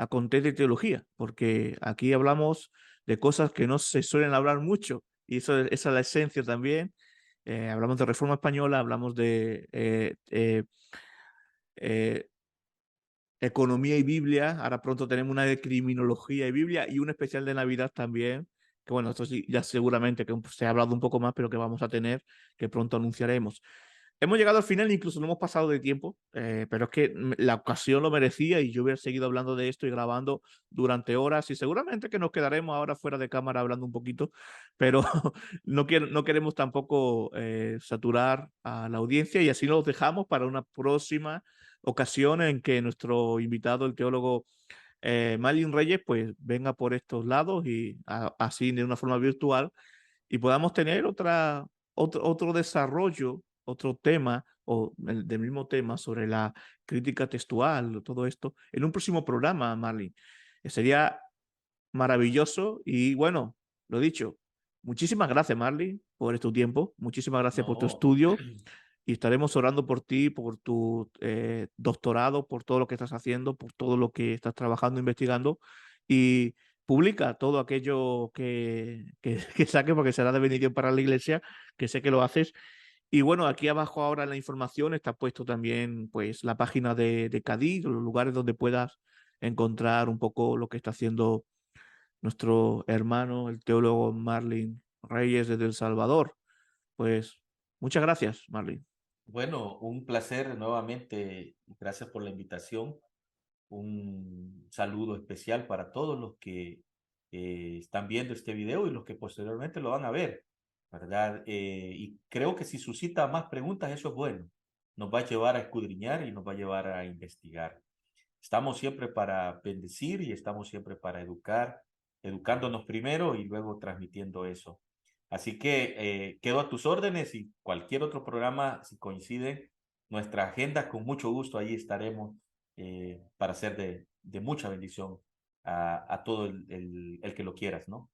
Speaker 1: Contés de Teología, porque aquí hablamos de cosas que no se suelen hablar mucho, y esa es la esencia también. Hablamos de Reforma Española, hablamos de eh, economía y Biblia, ahora pronto tenemos una de criminología y Biblia y un especial de Navidad también, que bueno, esto sí, ya seguramente que se ha hablado un poco más, pero que vamos a tener, que pronto anunciaremos. Hemos llegado al final, incluso no hemos pasado de tiempo, pero es que la ocasión lo merecía y yo hubiera seguido hablando de esto y grabando durante horas y seguramente que nos quedaremos ahora fuera de cámara hablando un poquito, pero no queremos tampoco saturar a la audiencia y así nos dejamos para una próxima ocasión en que nuestro invitado, el teólogo Malin Reyes, pues venga por estos lados y así de una forma virtual y podamos tener otro desarrollo, otro tema o del mismo tema sobre la crítica textual, todo esto, en un próximo programa, Marlene. Sería maravilloso y bueno, lo dicho, muchísimas gracias, Marlene, por tu tiempo, muchísimas gracias por tu
Speaker 2: No,
Speaker 1: estudio y estaremos orando por ti, por tu doctorado, por todo lo que estás haciendo, por todo lo que estás trabajando, investigando y publica todo aquello que saque, porque será de bendición para la iglesia, que sé que lo haces. Y bueno, aquí abajo ahora en la información está puesto también pues la página de Cádiz, los lugares donde puedas encontrar un poco lo que está haciendo nuestro hermano, el teólogo Marlin Reyes desde El Salvador. Pues muchas gracias, Marlin.
Speaker 2: Bueno, un placer nuevamente. Gracias por la invitación. Un saludo especial para todos los que están viendo este video y los que posteriormente lo van a ver, ¿verdad? Y creo que si suscita más preguntas, eso es bueno. Nos va a llevar a escudriñar y nos va a llevar a investigar. Estamos siempre para bendecir y estamos siempre para educar, educándonos primero y luego transmitiendo eso. Así que quedo a tus órdenes y cualquier otro programa, si coincide nuestra agenda, con mucho gusto ahí estaremos para ser de mucha bendición a todo el que lo quieras, ¿no?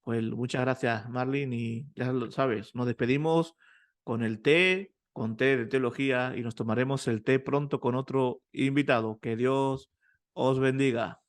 Speaker 1: Pues muchas gracias, Marlin, y ya lo sabes, nos despedimos con el té, con té de teología, y nos tomaremos el té pronto con otro invitado. Que Dios os bendiga.